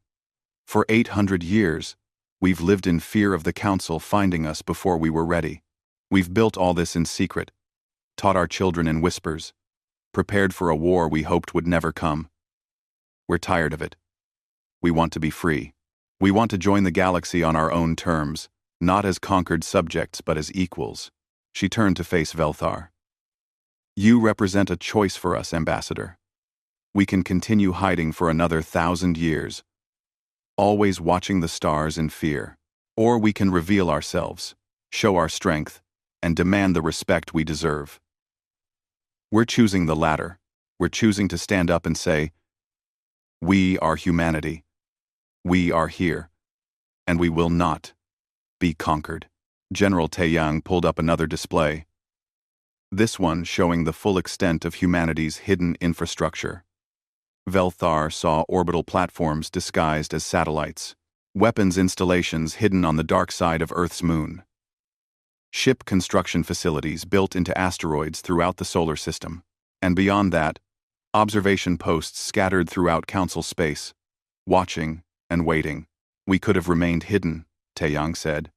"For 800 years, we've lived in fear of the Council finding us before we were ready. We've built all this in secret, taught our children in whispers, prepared for a war we hoped would never come. We're tired of it. We want to be free. We want to join the galaxy on our own terms, not as conquered subjects but as equals." She turned to face Velthar. "You represent a choice for us, Ambassador. We can continue hiding for another 1,000 years, always watching the stars in fear. Or we can reveal ourselves, show our strength, and demand the respect we deserve. We're choosing the latter. We're choosing to stand up and say, 'We are humanity. We are here. And we will not be conquered.'" General Taeyang pulled up another display, this one showing the full extent of humanity's hidden infrastructure. Velthar saw orbital platforms disguised as satellites, weapons installations hidden on the dark side of Earth's moon, ship construction facilities built into asteroids throughout the solar system, and beyond that, observation posts scattered throughout Council space, watching and waiting. "We could have remained hidden," Taeyang said.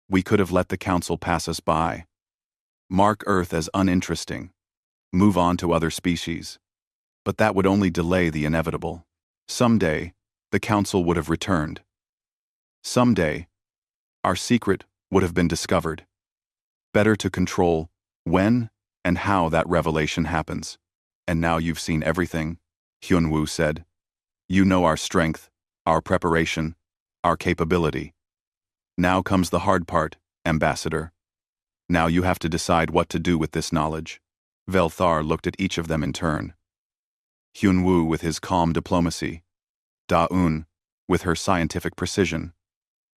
"We could have let the Council pass us by. Mark Earth as uninteresting. Move on to other species. But that would only delay the inevitable. Someday, the Council would have returned. Someday, our secret would have been discovered. Better to control when and how that revelation happens. And now you've seen everything," Hyunwoo said. "You know our strength, our preparation, our capability. Now comes the hard part, Ambassador. Now you have to decide what to do with this knowledge." Velthar looked at each of them in turn. Hyunwoo with his calm diplomacy, Da-un with her scientific precision,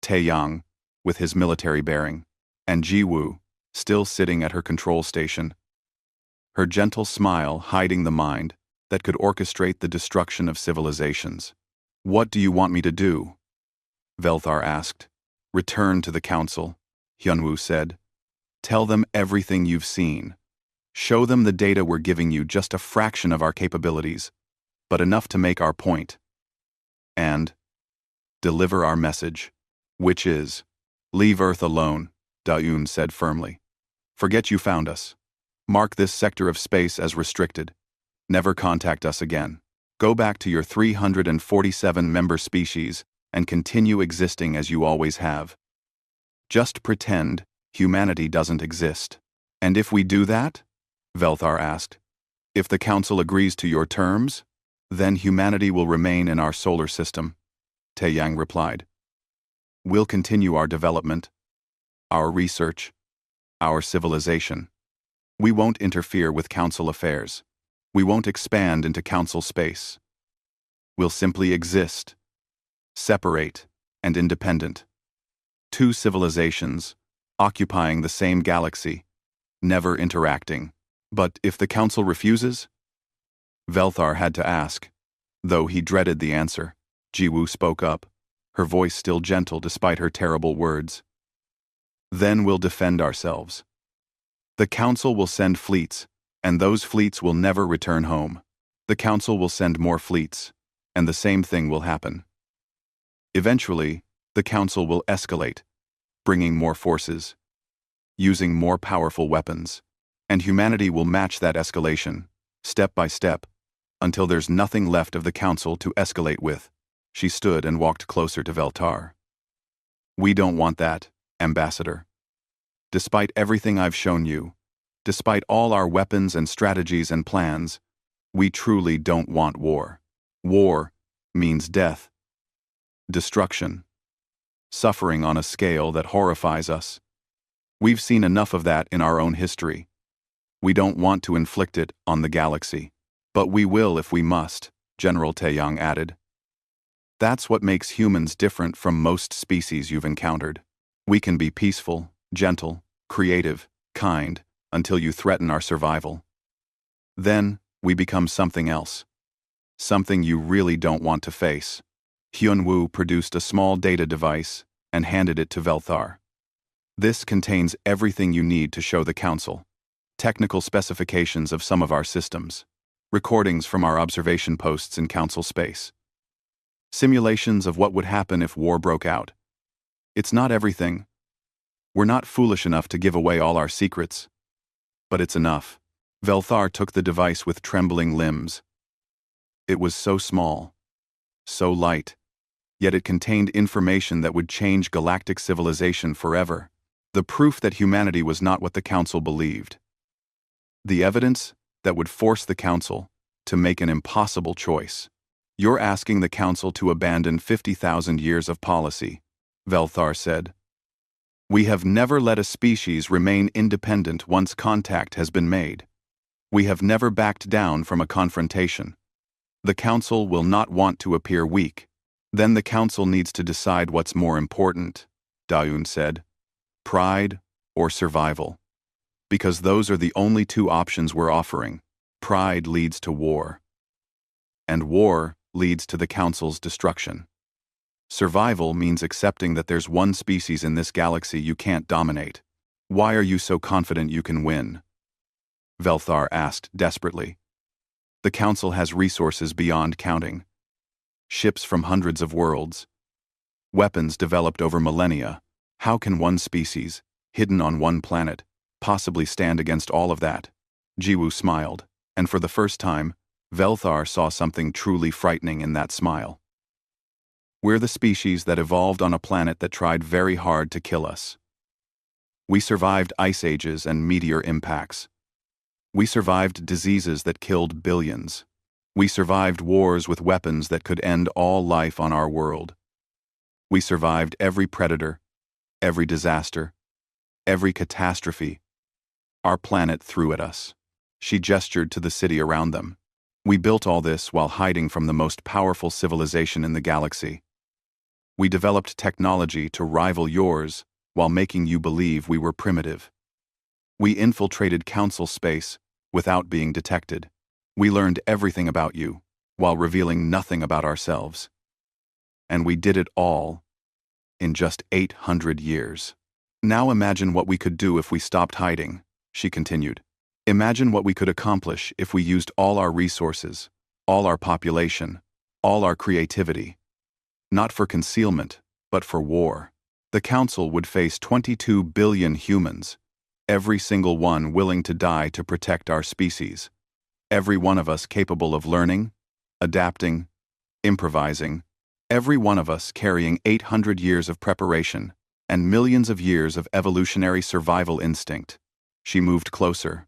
Taeyang with his military bearing, and Jiwoo still sitting at her control station, her gentle smile hiding the mind that could orchestrate the destruction of civilizations. "What do you want me to do?" Velthar asked. "Return to the Council," Hyunwoo said. "Tell them everything you've seen. Show them the data we're giving you, just a fraction of our capabilities, but enough to make our point. And deliver our message, which is, leave Earth alone," Da-un said firmly. "Forget you found us. Mark this sector of space as restricted. Never contact us again. Go back to your 347 member species and continue existing as you always have." Just pretend humanity doesn't exist. And if we do that? Velthar asked. If the Council agrees to your terms, then humanity will remain in our solar system, Taeyang replied. We'll continue our development, our research, our civilization. We won't interfere with Council affairs. We won't expand into Council space. We'll simply exist, separate and independent. Two civilizations, occupying the same galaxy, never interacting. But if the Council refuses? Velthar had to ask. Though he dreaded the answer, Jiwoo spoke up, her voice still gentle despite her terrible words. Then we'll defend ourselves. The Council will send fleets, and those fleets will never return home. The Council will send more fleets, and the same thing will happen. Eventually, the Council will escalate, bringing more forces, using more powerful weapons, and humanity will match that escalation, step by step, until there's nothing left of the Council to escalate with. She stood and walked closer to Velthar. We don't want that, Ambassador. Despite everything I've shown you, despite all our weapons and strategies and plans, we truly don't want war. War means death, destruction, suffering on a scale that horrifies us. We've seen enough of that in our own history. We don't want to inflict it on the galaxy. But we will if we must, General Taeyang added. That's what makes humans different from most species you've encountered. We can be peaceful, gentle, creative, kind, until you threaten our survival. Then, we become something else. Something you really don't want to face. Hyunwoo produced a small data device and handed it to Velthar. This contains everything you need to show the Council. Technical specifications of some of our systems. Recordings from our observation posts in Council space. Simulations of what would happen if war broke out. It's not everything. We're not foolish enough to give away all our secrets. But it's enough. Velthar took the device with trembling limbs. It was so small, so light, yet it contained information that would change galactic civilization forever. The proof that humanity was not what the Council believed. The evidence that would force the Council to make an impossible choice. You're asking the Council to abandon 50,000 years of policy, Velthar said. We have never let a species remain independent once contact has been made. We have never backed down from a confrontation. The Council will not want to appear weak. Then the Council needs to decide what's more important, Daeun said. Pride or survival. Because those are the only two options we're offering. Pride leads to war. And war leads to the Council's destruction. Survival means accepting that there's one species in this galaxy you can't dominate. Why are you so confident you can win? Velthar asked desperately. The Council has resources beyond counting. Ships from hundreds of worlds. Weapons developed over millennia. How can one species, hidden on one planet, possibly stand against all of that? Jiwoo smiled, and for the first time, Velthar saw something truly frightening in that smile. We're the species that evolved on a planet that tried very hard to kill us. We survived ice ages and meteor impacts. We survived diseases that killed billions. We survived wars with weapons that could end all life on our world. We survived every predator, every disaster, every catastrophe our planet threw at us. She gestured to the city around them. We built all this while hiding from the most powerful civilization in the galaxy. We developed technology to rival yours while making you believe we were primitive. We infiltrated Council space without being detected. We learned everything about you while revealing nothing about ourselves. And we did it all in just 800 years. Now imagine what we could do if we stopped hiding, she continued. Imagine what we could accomplish if we used all our resources, all our population, all our creativity. Not for concealment, but for war. The Council would face 22 billion humans, every single one willing to die to protect our species. Every one of us capable of learning, adapting, improvising. Every one of us carrying 800 years of preparation, and millions of years of evolutionary survival instinct. She moved closer,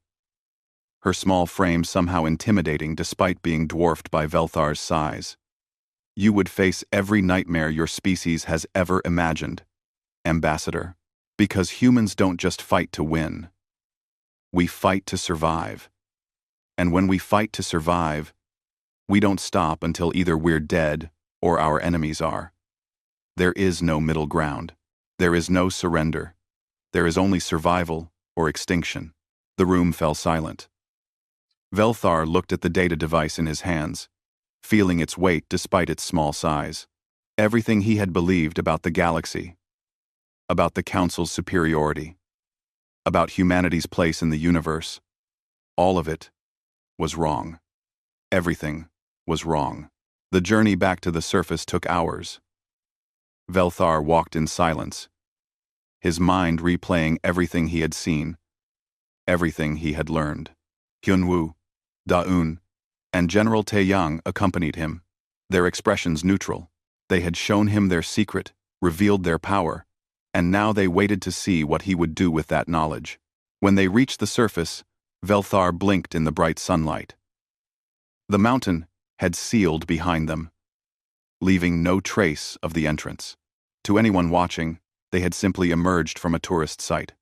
her small frame somehow intimidating despite being dwarfed by Velthar's size. You would face every nightmare your species has ever imagined, Ambassador, because humans don't just fight to win. We fight to survive. And when we fight to survive, we don't stop until either we're dead or our enemies are. There is no middle ground. There is no surrender. There is only survival or extinction. The room fell silent. Velthar looked at the data device in his hands, feeling its weight despite its small size. Everything he had believed about the galaxy, about the Council's superiority, about humanity's place in the universe, all of it was wrong. Everything was wrong. The journey back to the surface took hours. Velthar walked in silence, his mind replaying everything he had seen, everything he had learned. Hyunwoo, Da-un, and General Taeyang accompanied him, their expressions neutral. They had shown him their secret, revealed their power, and now they waited to see what he would do with that knowledge. When they reached the surface, Velthar blinked in the bright sunlight. The mountain had sealed behind them, leaving no trace of the entrance. To anyone watching, they had simply emerged from a tourist site.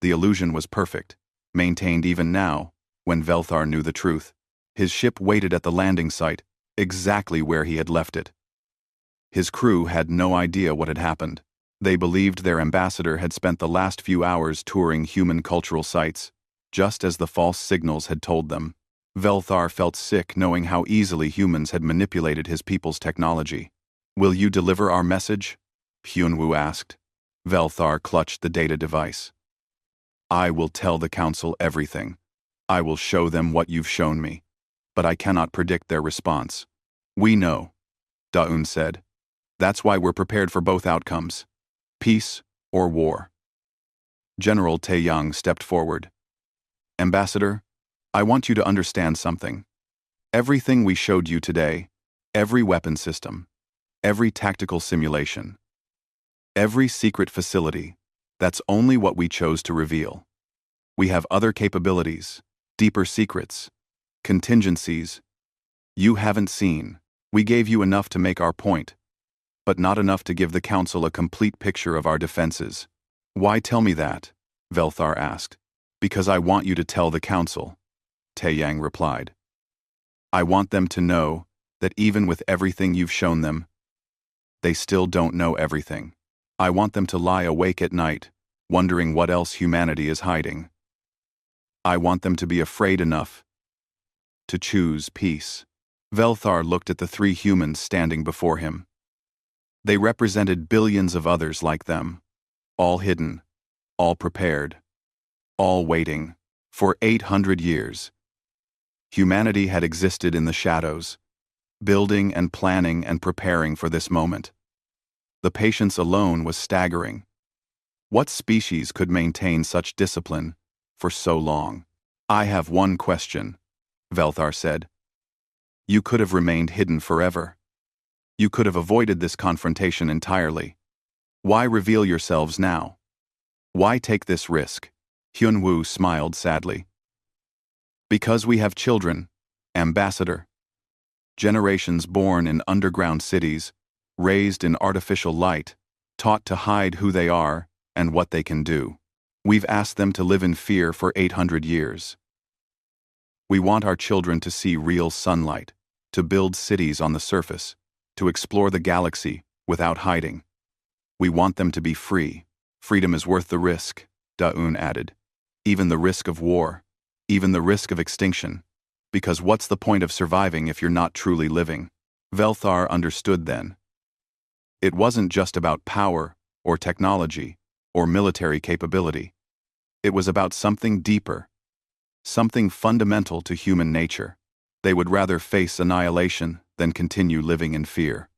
The illusion was perfect, maintained even now, when Velthar knew the truth. His ship waited at the landing site, exactly where he had left it. His crew had no idea what had happened. They believed their ambassador had spent the last few hours touring human cultural sites, just as the false signals had told them. Velthar felt sick knowing how easily humans had manipulated his people's technology. "Will you deliver our message?" Hyunwoo asked. Velthar clutched the data device. "I will tell the Council everything. I will show them what you've shown me. But I cannot predict their response." "We know," Da-un said. "That's why we're prepared for both outcomes. Peace or war." General Taeyang stepped forward. "Ambassador, I want you to understand something. Everything we showed you today, every weapon system, every tactical simulation, every secret facility, that's only what we chose to reveal. We have other capabilities, deeper secrets, contingencies you haven't seen. We gave you enough to make our point, but not enough to give the Council a complete picture of our defenses." "Why tell me that?" Velthar asked. "Because I want you to tell the Council," Taeyang replied. "I want them to know that even with everything you've shown them, they still don't know everything. I want them to lie awake at night, wondering what else humanity is hiding. I want them to be afraid enough to choose peace." Velthar looked at the three humans standing before him. They represented billions of others like them, all hidden, all prepared, all waiting. For 800 years, humanity had existed in the shadows, building and planning and preparing for this moment. The patience alone was staggering. What species could maintain such discipline for so long? "I have one question," Velthar said. "You could have remained hidden forever. You could have avoided this confrontation entirely. Why reveal yourselves now? Why take this risk?" Hyunwoo smiled sadly. "Because we have children, Ambassador. Generations born in underground cities, raised in artificial light, taught to hide who they are and what they can do. We've asked them to live in fear for 800 years. We want our children to see real sunlight, to build cities on the surface, to explore the galaxy without hiding. We want them to be free. Freedom is worth the risk," Da-un added. "Even the risk of war, even the risk of extinction. Because what's the point of surviving if you're not truly living?" Velthar understood then. It wasn't just about power or technology or military capability. It was about something deeper, something fundamental to human nature. They would rather face annihilation than continue living in fear.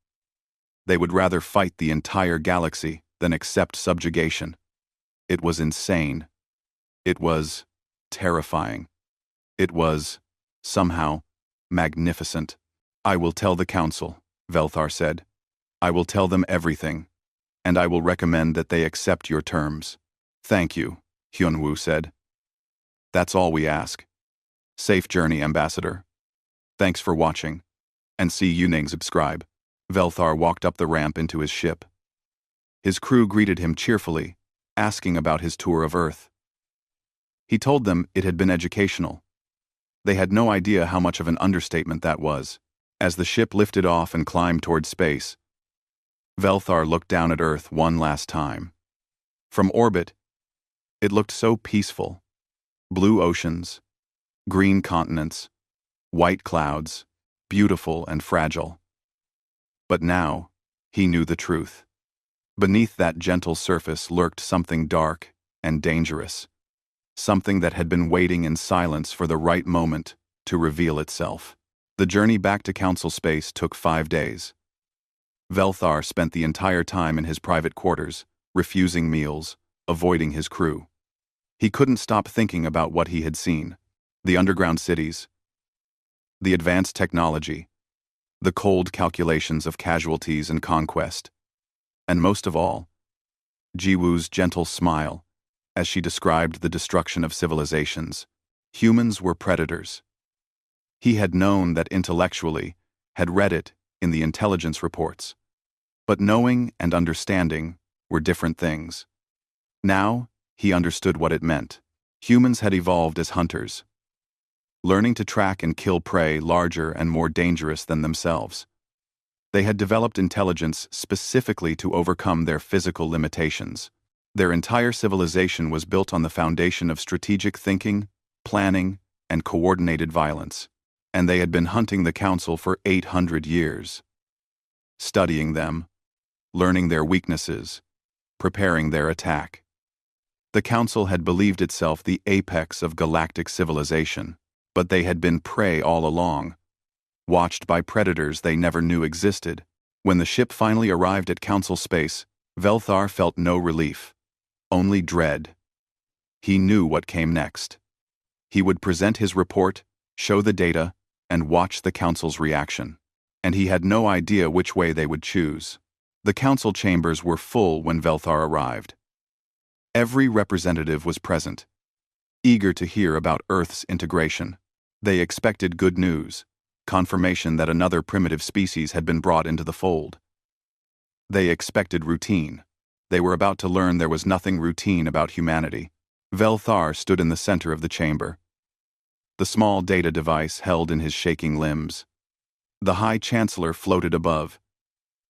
They would rather fight the entire galaxy than accept subjugation. It was insane. It was terrifying. It was, somehow, magnificent. "I will tell the Council," Velthar said. "I will tell them everything. and I will recommend that they accept your terms. Thank you, Hyunwoo said. That's all we ask. Safe journey, Ambassador. Thanks for watching. And see Yuning subscribe. Velthar walked up the ramp into his ship. His crew greeted him cheerfully, asking about his tour of Earth. He told them it had been educational. They had no idea how much of an understatement that was. As the ship lifted off and climbed toward space, Velthar looked down at Earth one last time. From orbit, it looked so peaceful. Blue oceans, green continents, white clouds, beautiful and fragile. But now, he knew the truth. Beneath that gentle surface lurked something dark and dangerous, something that had been waiting in silence for the right moment to reveal itself. The journey back to Council Space took 5 days. Velthar spent the entire time in his private quarters, refusing meals, avoiding his crew. He couldn't stop thinking about what he had seen: the underground cities, the advanced technology, the cold calculations of casualties and conquest, and most of all, Jiwoo's gentle smile as she described the destruction of civilizations. Humans were predators. He had known that intellectually, had read it in the intelligence reports. But knowing and understanding were different things. Now, he understood what it meant. Humans had evolved as hunters, learning to track and kill prey larger and more dangerous than themselves. They had developed intelligence specifically to overcome their physical limitations. Their entire civilization was built on the foundation of strategic thinking, planning, and coordinated violence. And they had been hunting the Council for 800 years. Studying them, learning their weaknesses, preparing their attack. The Council had believed itself the apex of galactic civilization, but they had been prey all along, watched by predators they never knew existed. When the ship finally arrived at Council Space, Velthar felt no relief, only dread. He knew what came next. He would present his report, show the data, and watch the Council's reaction. And he had no idea which way they would choose. The Council chambers were full when Velthar arrived. Every representative was present, eager to hear about Earth's integration. They expected good news, confirmation that another primitive species had been brought into the fold. They expected routine. They were about to learn there was nothing routine about humanity. Velthar stood in the center of the chamber, the small data device held in his shaking limbs. The High Chancellor floated above,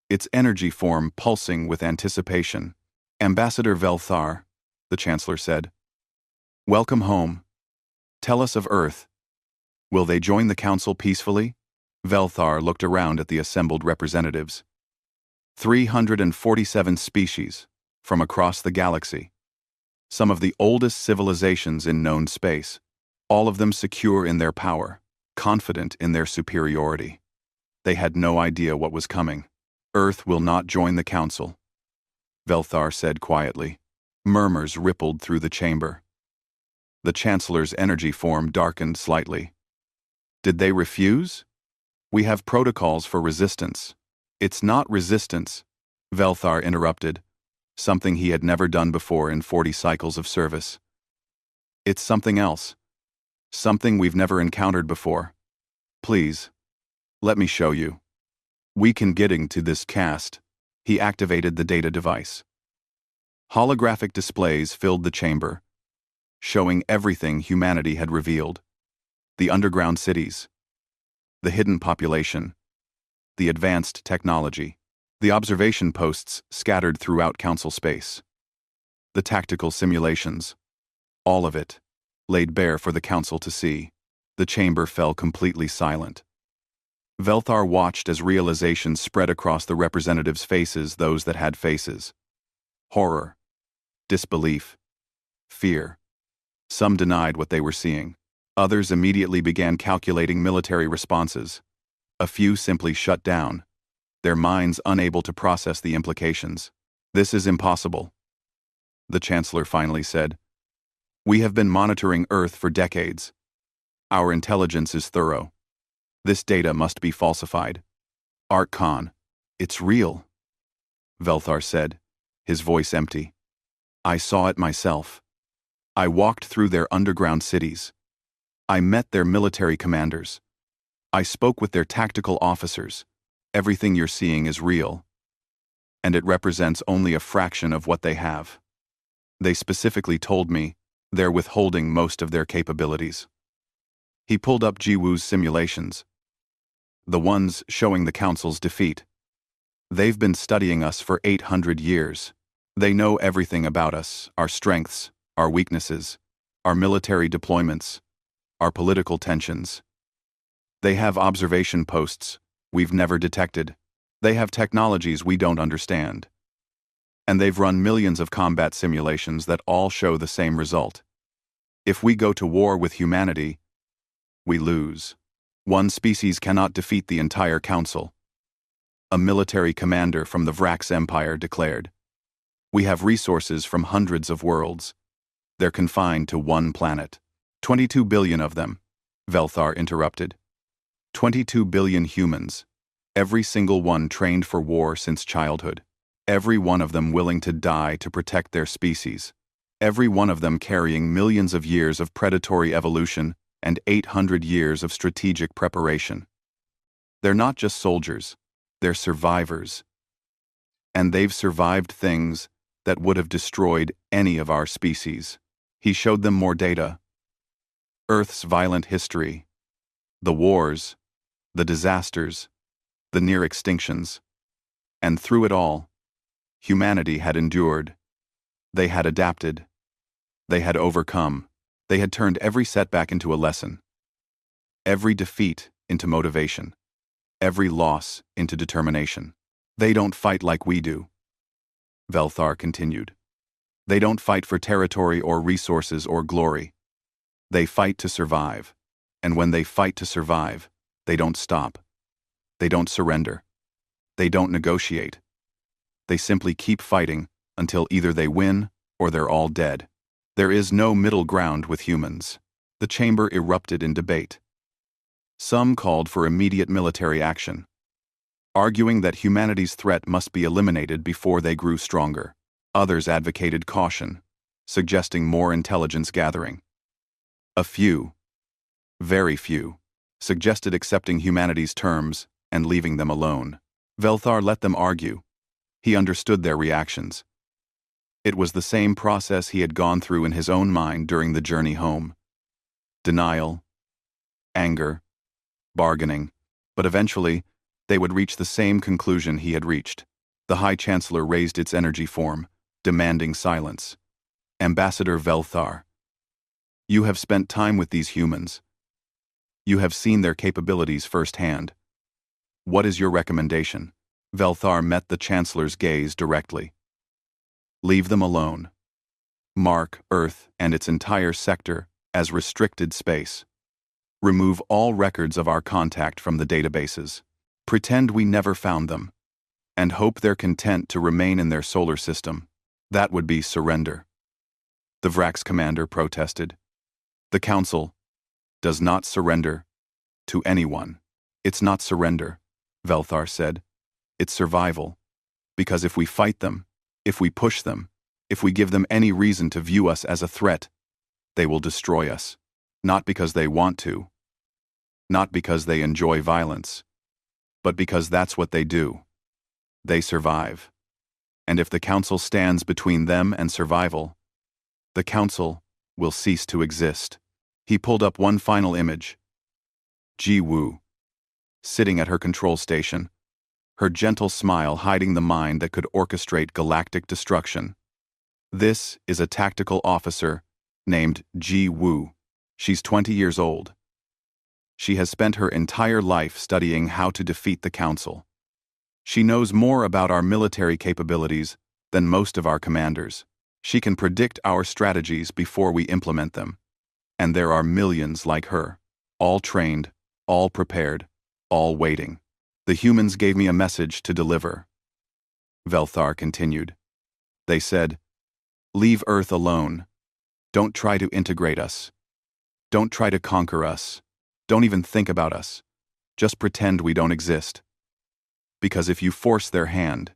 its energy form pulsing with anticipation. Ambassador Velthar, the Chancellor said, welcome home. Tell us of Earth. Will they join the Council peacefully? Velthar looked around at the assembled representatives. 347 species from across the galaxy. Some of the oldest civilizations in known space. All of them secure in their power, confident in their superiority. They had no idea what was coming. Earth will not join the Council, Velthar said quietly. Murmurs rippled through the chamber. The Chancellor's energy form darkened slightly. Did they refuse? We have protocols for resistance. It's not resistance, Velthar interrupted, something he had never done before in 40 cycles of service. It's something else. Something we've never encountered before. Please, let me show you. We can get into this cast. He activated the data device. Holographic displays filled the chamber, showing everything humanity had revealed. The underground cities, the hidden population, the advanced technology, the observation posts scattered throughout Council space, the tactical simulations, all of it, laid bare for the Council to see. The chamber fell completely silent. Velthar watched as realization spread across the representatives' faces, those that had faces. Horror, disbelief, fear. Some denied what they were seeing. Others immediately began calculating military responses. A few simply shut down, their minds unable to process the implications. This is impossible, the Chancellor finally said. We have been monitoring Earth for decades. Our intelligence is thorough. This data must be falsified. Art Khan, it's real, Velthar said, his voice empty. I saw it myself. I walked through their underground cities. I met their military commanders. I spoke with their tactical officers. Everything you're seeing is real. And it represents only a fraction of what they have. They specifically told me they're withholding most of their capabilities. He pulled up Jiwoo's simulations, the ones showing the Council's defeat. They've been studying us for 800 years. They know everything about us, our strengths, our weaknesses, our military deployments, our political tensions. They have observation posts we've never detected. They have technologies we don't understand. And they've run millions of combat simulations that all show the same result. If we go to war with humanity, we lose. One species cannot defeat the entire council. A military commander from the Vrax Empire declared. We have resources from hundreds of worlds. They're confined to one planet. 22 billion of them, Velthar interrupted. 22 billion humans, every single one trained for war since childhood. Every one of them willing to die to protect their species. Every one of them carrying millions of years of predatory evolution and 800 years of strategic preparation. They're not just soldiers, they're survivors. And they've survived things that would have destroyed any of our species. He showed them more data. Earth's violent history, the wars, the disasters, the near extinctions. And through it all, humanity had endured. They had adapted. They had overcome. They had turned every setback into a lesson. Every defeat into motivation. Every loss into determination. They don't fight like we do. Velthar continued. They don't fight for territory or resources or glory. They fight to survive. And when they fight to survive, they don't stop. They don't surrender. They don't negotiate. They simply keep fighting until either they win or they're all dead. There is no middle ground with humans. The chamber erupted in debate. Some called for immediate military action, arguing that humanity's threat must be eliminated before they grew stronger. Others advocated caution, suggesting more intelligence gathering. A few, very few, suggested accepting humanity's terms and leaving them alone. Velthar let them argue. He understood their reactions. It was the same process he had gone through in his own mind during the journey home. Denial, anger, bargaining, but eventually, they would reach the same conclusion he had reached. The High Chancellor raised its energy form, demanding silence. Ambassador Velthar, you have spent time with these humans. You have seen their capabilities firsthand. What is your recommendation? Velthar met the Chancellor's gaze directly. Leave them alone. Mark Earth and its entire sector as restricted space. Remove all records of our contact from the databases. Pretend we never found them. And hope they're content to remain in their solar system. That would be surrender. The Vrax commander protested. The Council does not surrender to anyone. It's not surrender, Velthar said. It's survival. Because if we fight them, if we push them, if we give them any reason to view us as a threat, they will destroy us. Not because they want to. Not because they enjoy violence. But because that's what they do. They survive. And if the Council stands between them and survival, the Council will cease to exist. He pulled up one final image. Jiwoo, sitting at her control station, her gentle smile hiding the mind that could orchestrate galactic destruction. This is a tactical officer named Jiwoo. She's 20 years old. She has spent her entire life studying how to defeat the Council. She knows more about our military capabilities than most of our commanders. She can predict our strategies before we implement them. And there are millions like her, all trained, all prepared, all waiting. The humans gave me a message to deliver. Velthar continued. They said, leave Earth alone. Don't try to integrate us. Don't try to conquer us. Don't even think about us. Just pretend we don't exist. Because if you force their hand,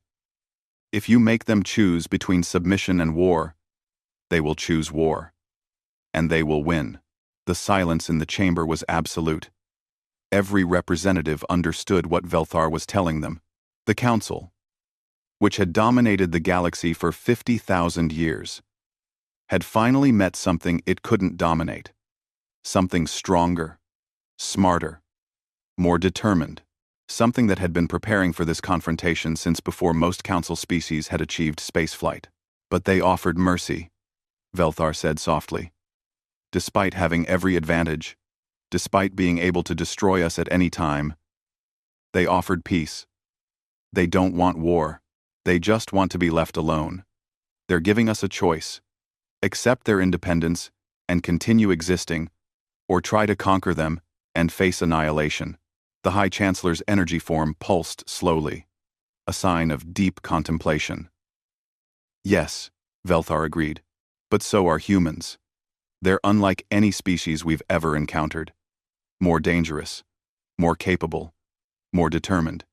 If you make them choose between submission and war, they will choose war. And they will win. The silence in the chamber was absolute. Every representative understood what Velthar was telling them. The Council, which had dominated the galaxy for 50,000 years, had finally met something it couldn't dominate. Something stronger, smarter, more determined. Something that had been preparing for this confrontation since before most Council species had achieved spaceflight. But they offered mercy, Velthar said softly. Despite having every advantage, despite being able to destroy us at any time, they offered peace. They don't want war. They just want to be left alone. They're giving us a choice. Accept their independence and continue existing, or try to conquer them and face annihilation. The High Chancellor's energy form pulsed slowly, a sign of deep contemplation. Yes, Velthar agreed, but so are humans. They're unlike any species we've ever encountered. More dangerous, more capable, more determined.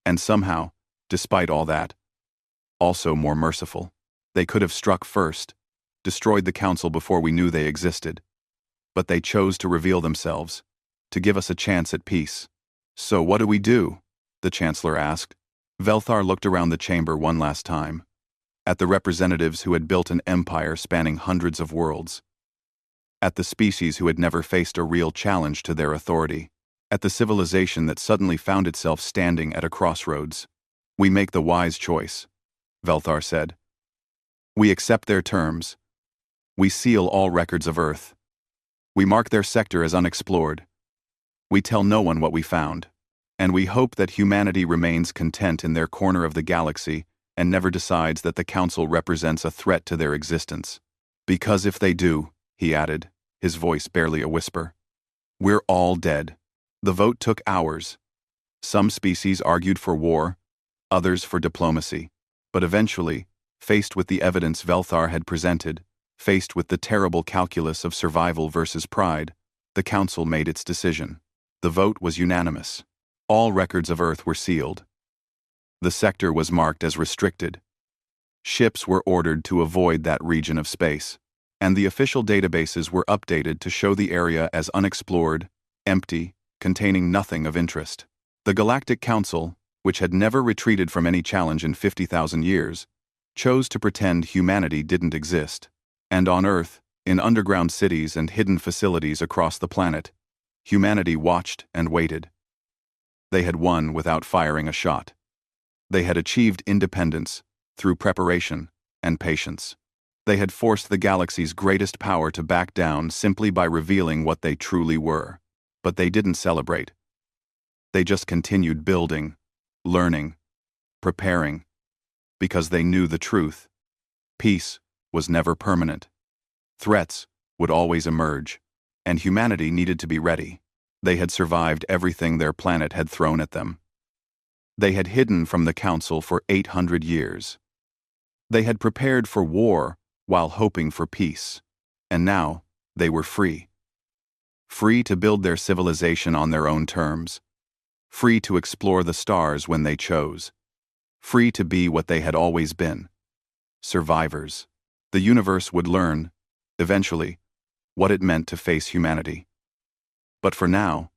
And somehow, despite all that, also more merciful. They could have struck first, destroyed the Council before we knew they existed. But they chose to reveal themselves, to give us a chance at peace. So what do we do? The Chancellor asked. Velthar looked around the chamber one last time, at the representatives who had built an empire spanning hundreds of worlds, at the species who had never faced a real challenge to their authority, at the civilization that suddenly found itself standing at a crossroads. We make the wise choice, Velthar said. We accept their terms. We seal all records of Earth. We mark their sector as unexplored. We tell no one what we found. And we hope that humanity remains content in their corner of the galaxy and never decides that the Council represents a threat to their existence. Because if they do, he added, his voice barely a whisper, we're all dead. The vote took hours. Some species argued for war, others for diplomacy. But eventually, faced with the evidence Velthar had presented, faced with the terrible calculus of survival versus pride, the Council made its decision. The vote was unanimous. All records of Earth were sealed. The sector was marked as restricted. Ships were ordered to avoid that region of space, and the official databases were updated to show the area as unexplored, empty, containing nothing of interest. The Galactic Council, which had never retreated from any challenge in 50,000 years, chose to pretend humanity didn't exist. And on Earth, in underground cities and hidden facilities across the planet, humanity watched and waited. They had won without firing a shot. They had achieved independence through preparation and patience. They had forced the galaxy's greatest power to back down simply by revealing what they truly were. But they didn't celebrate. They just continued building, learning, preparing, because they knew the truth. Peace was never permanent. Threats would always emerge, and humanity needed to be ready. They had survived everything their planet had thrown at them. They had hidden from the Council for 800 years. They had prepared for war while hoping for peace, and now they were free. Free to build their civilization on their own terms. Free to explore the stars when they chose. Free to be what they had always been. Survivors. The universe would learn, eventually, what it meant to face humanity. But for now,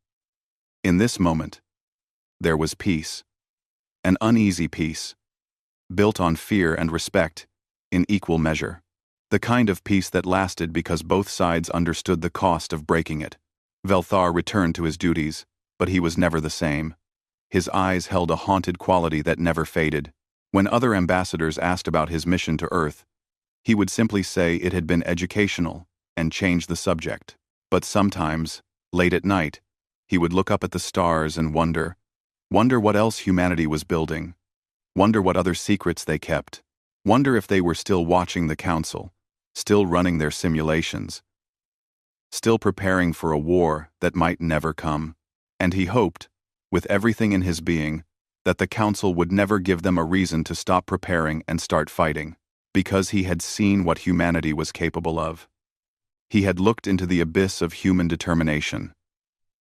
in this moment, there was peace. An uneasy peace, built on fear and respect in equal measure. The kind of peace that lasted because both sides understood the cost of breaking it. Velthar returned to his duties, but he was never the same. His eyes held a haunted quality that never faded. When other ambassadors asked about his mission to Earth, he would simply say it had been educational and change the subject. But sometimes, late at night, he would look up at the stars and wonder what else humanity was building, wonder what other secrets they kept, wonder if they were still watching the Council, still running their simulations, still preparing for a war that might never come. And he hoped, with everything in his being, that the Council would never give them a reason to stop preparing and start fighting, because he had seen what humanity was capable of. He had looked into the abyss of human determination,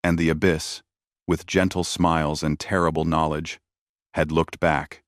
and the abyss, with gentle smiles and terrible knowledge, had looked back.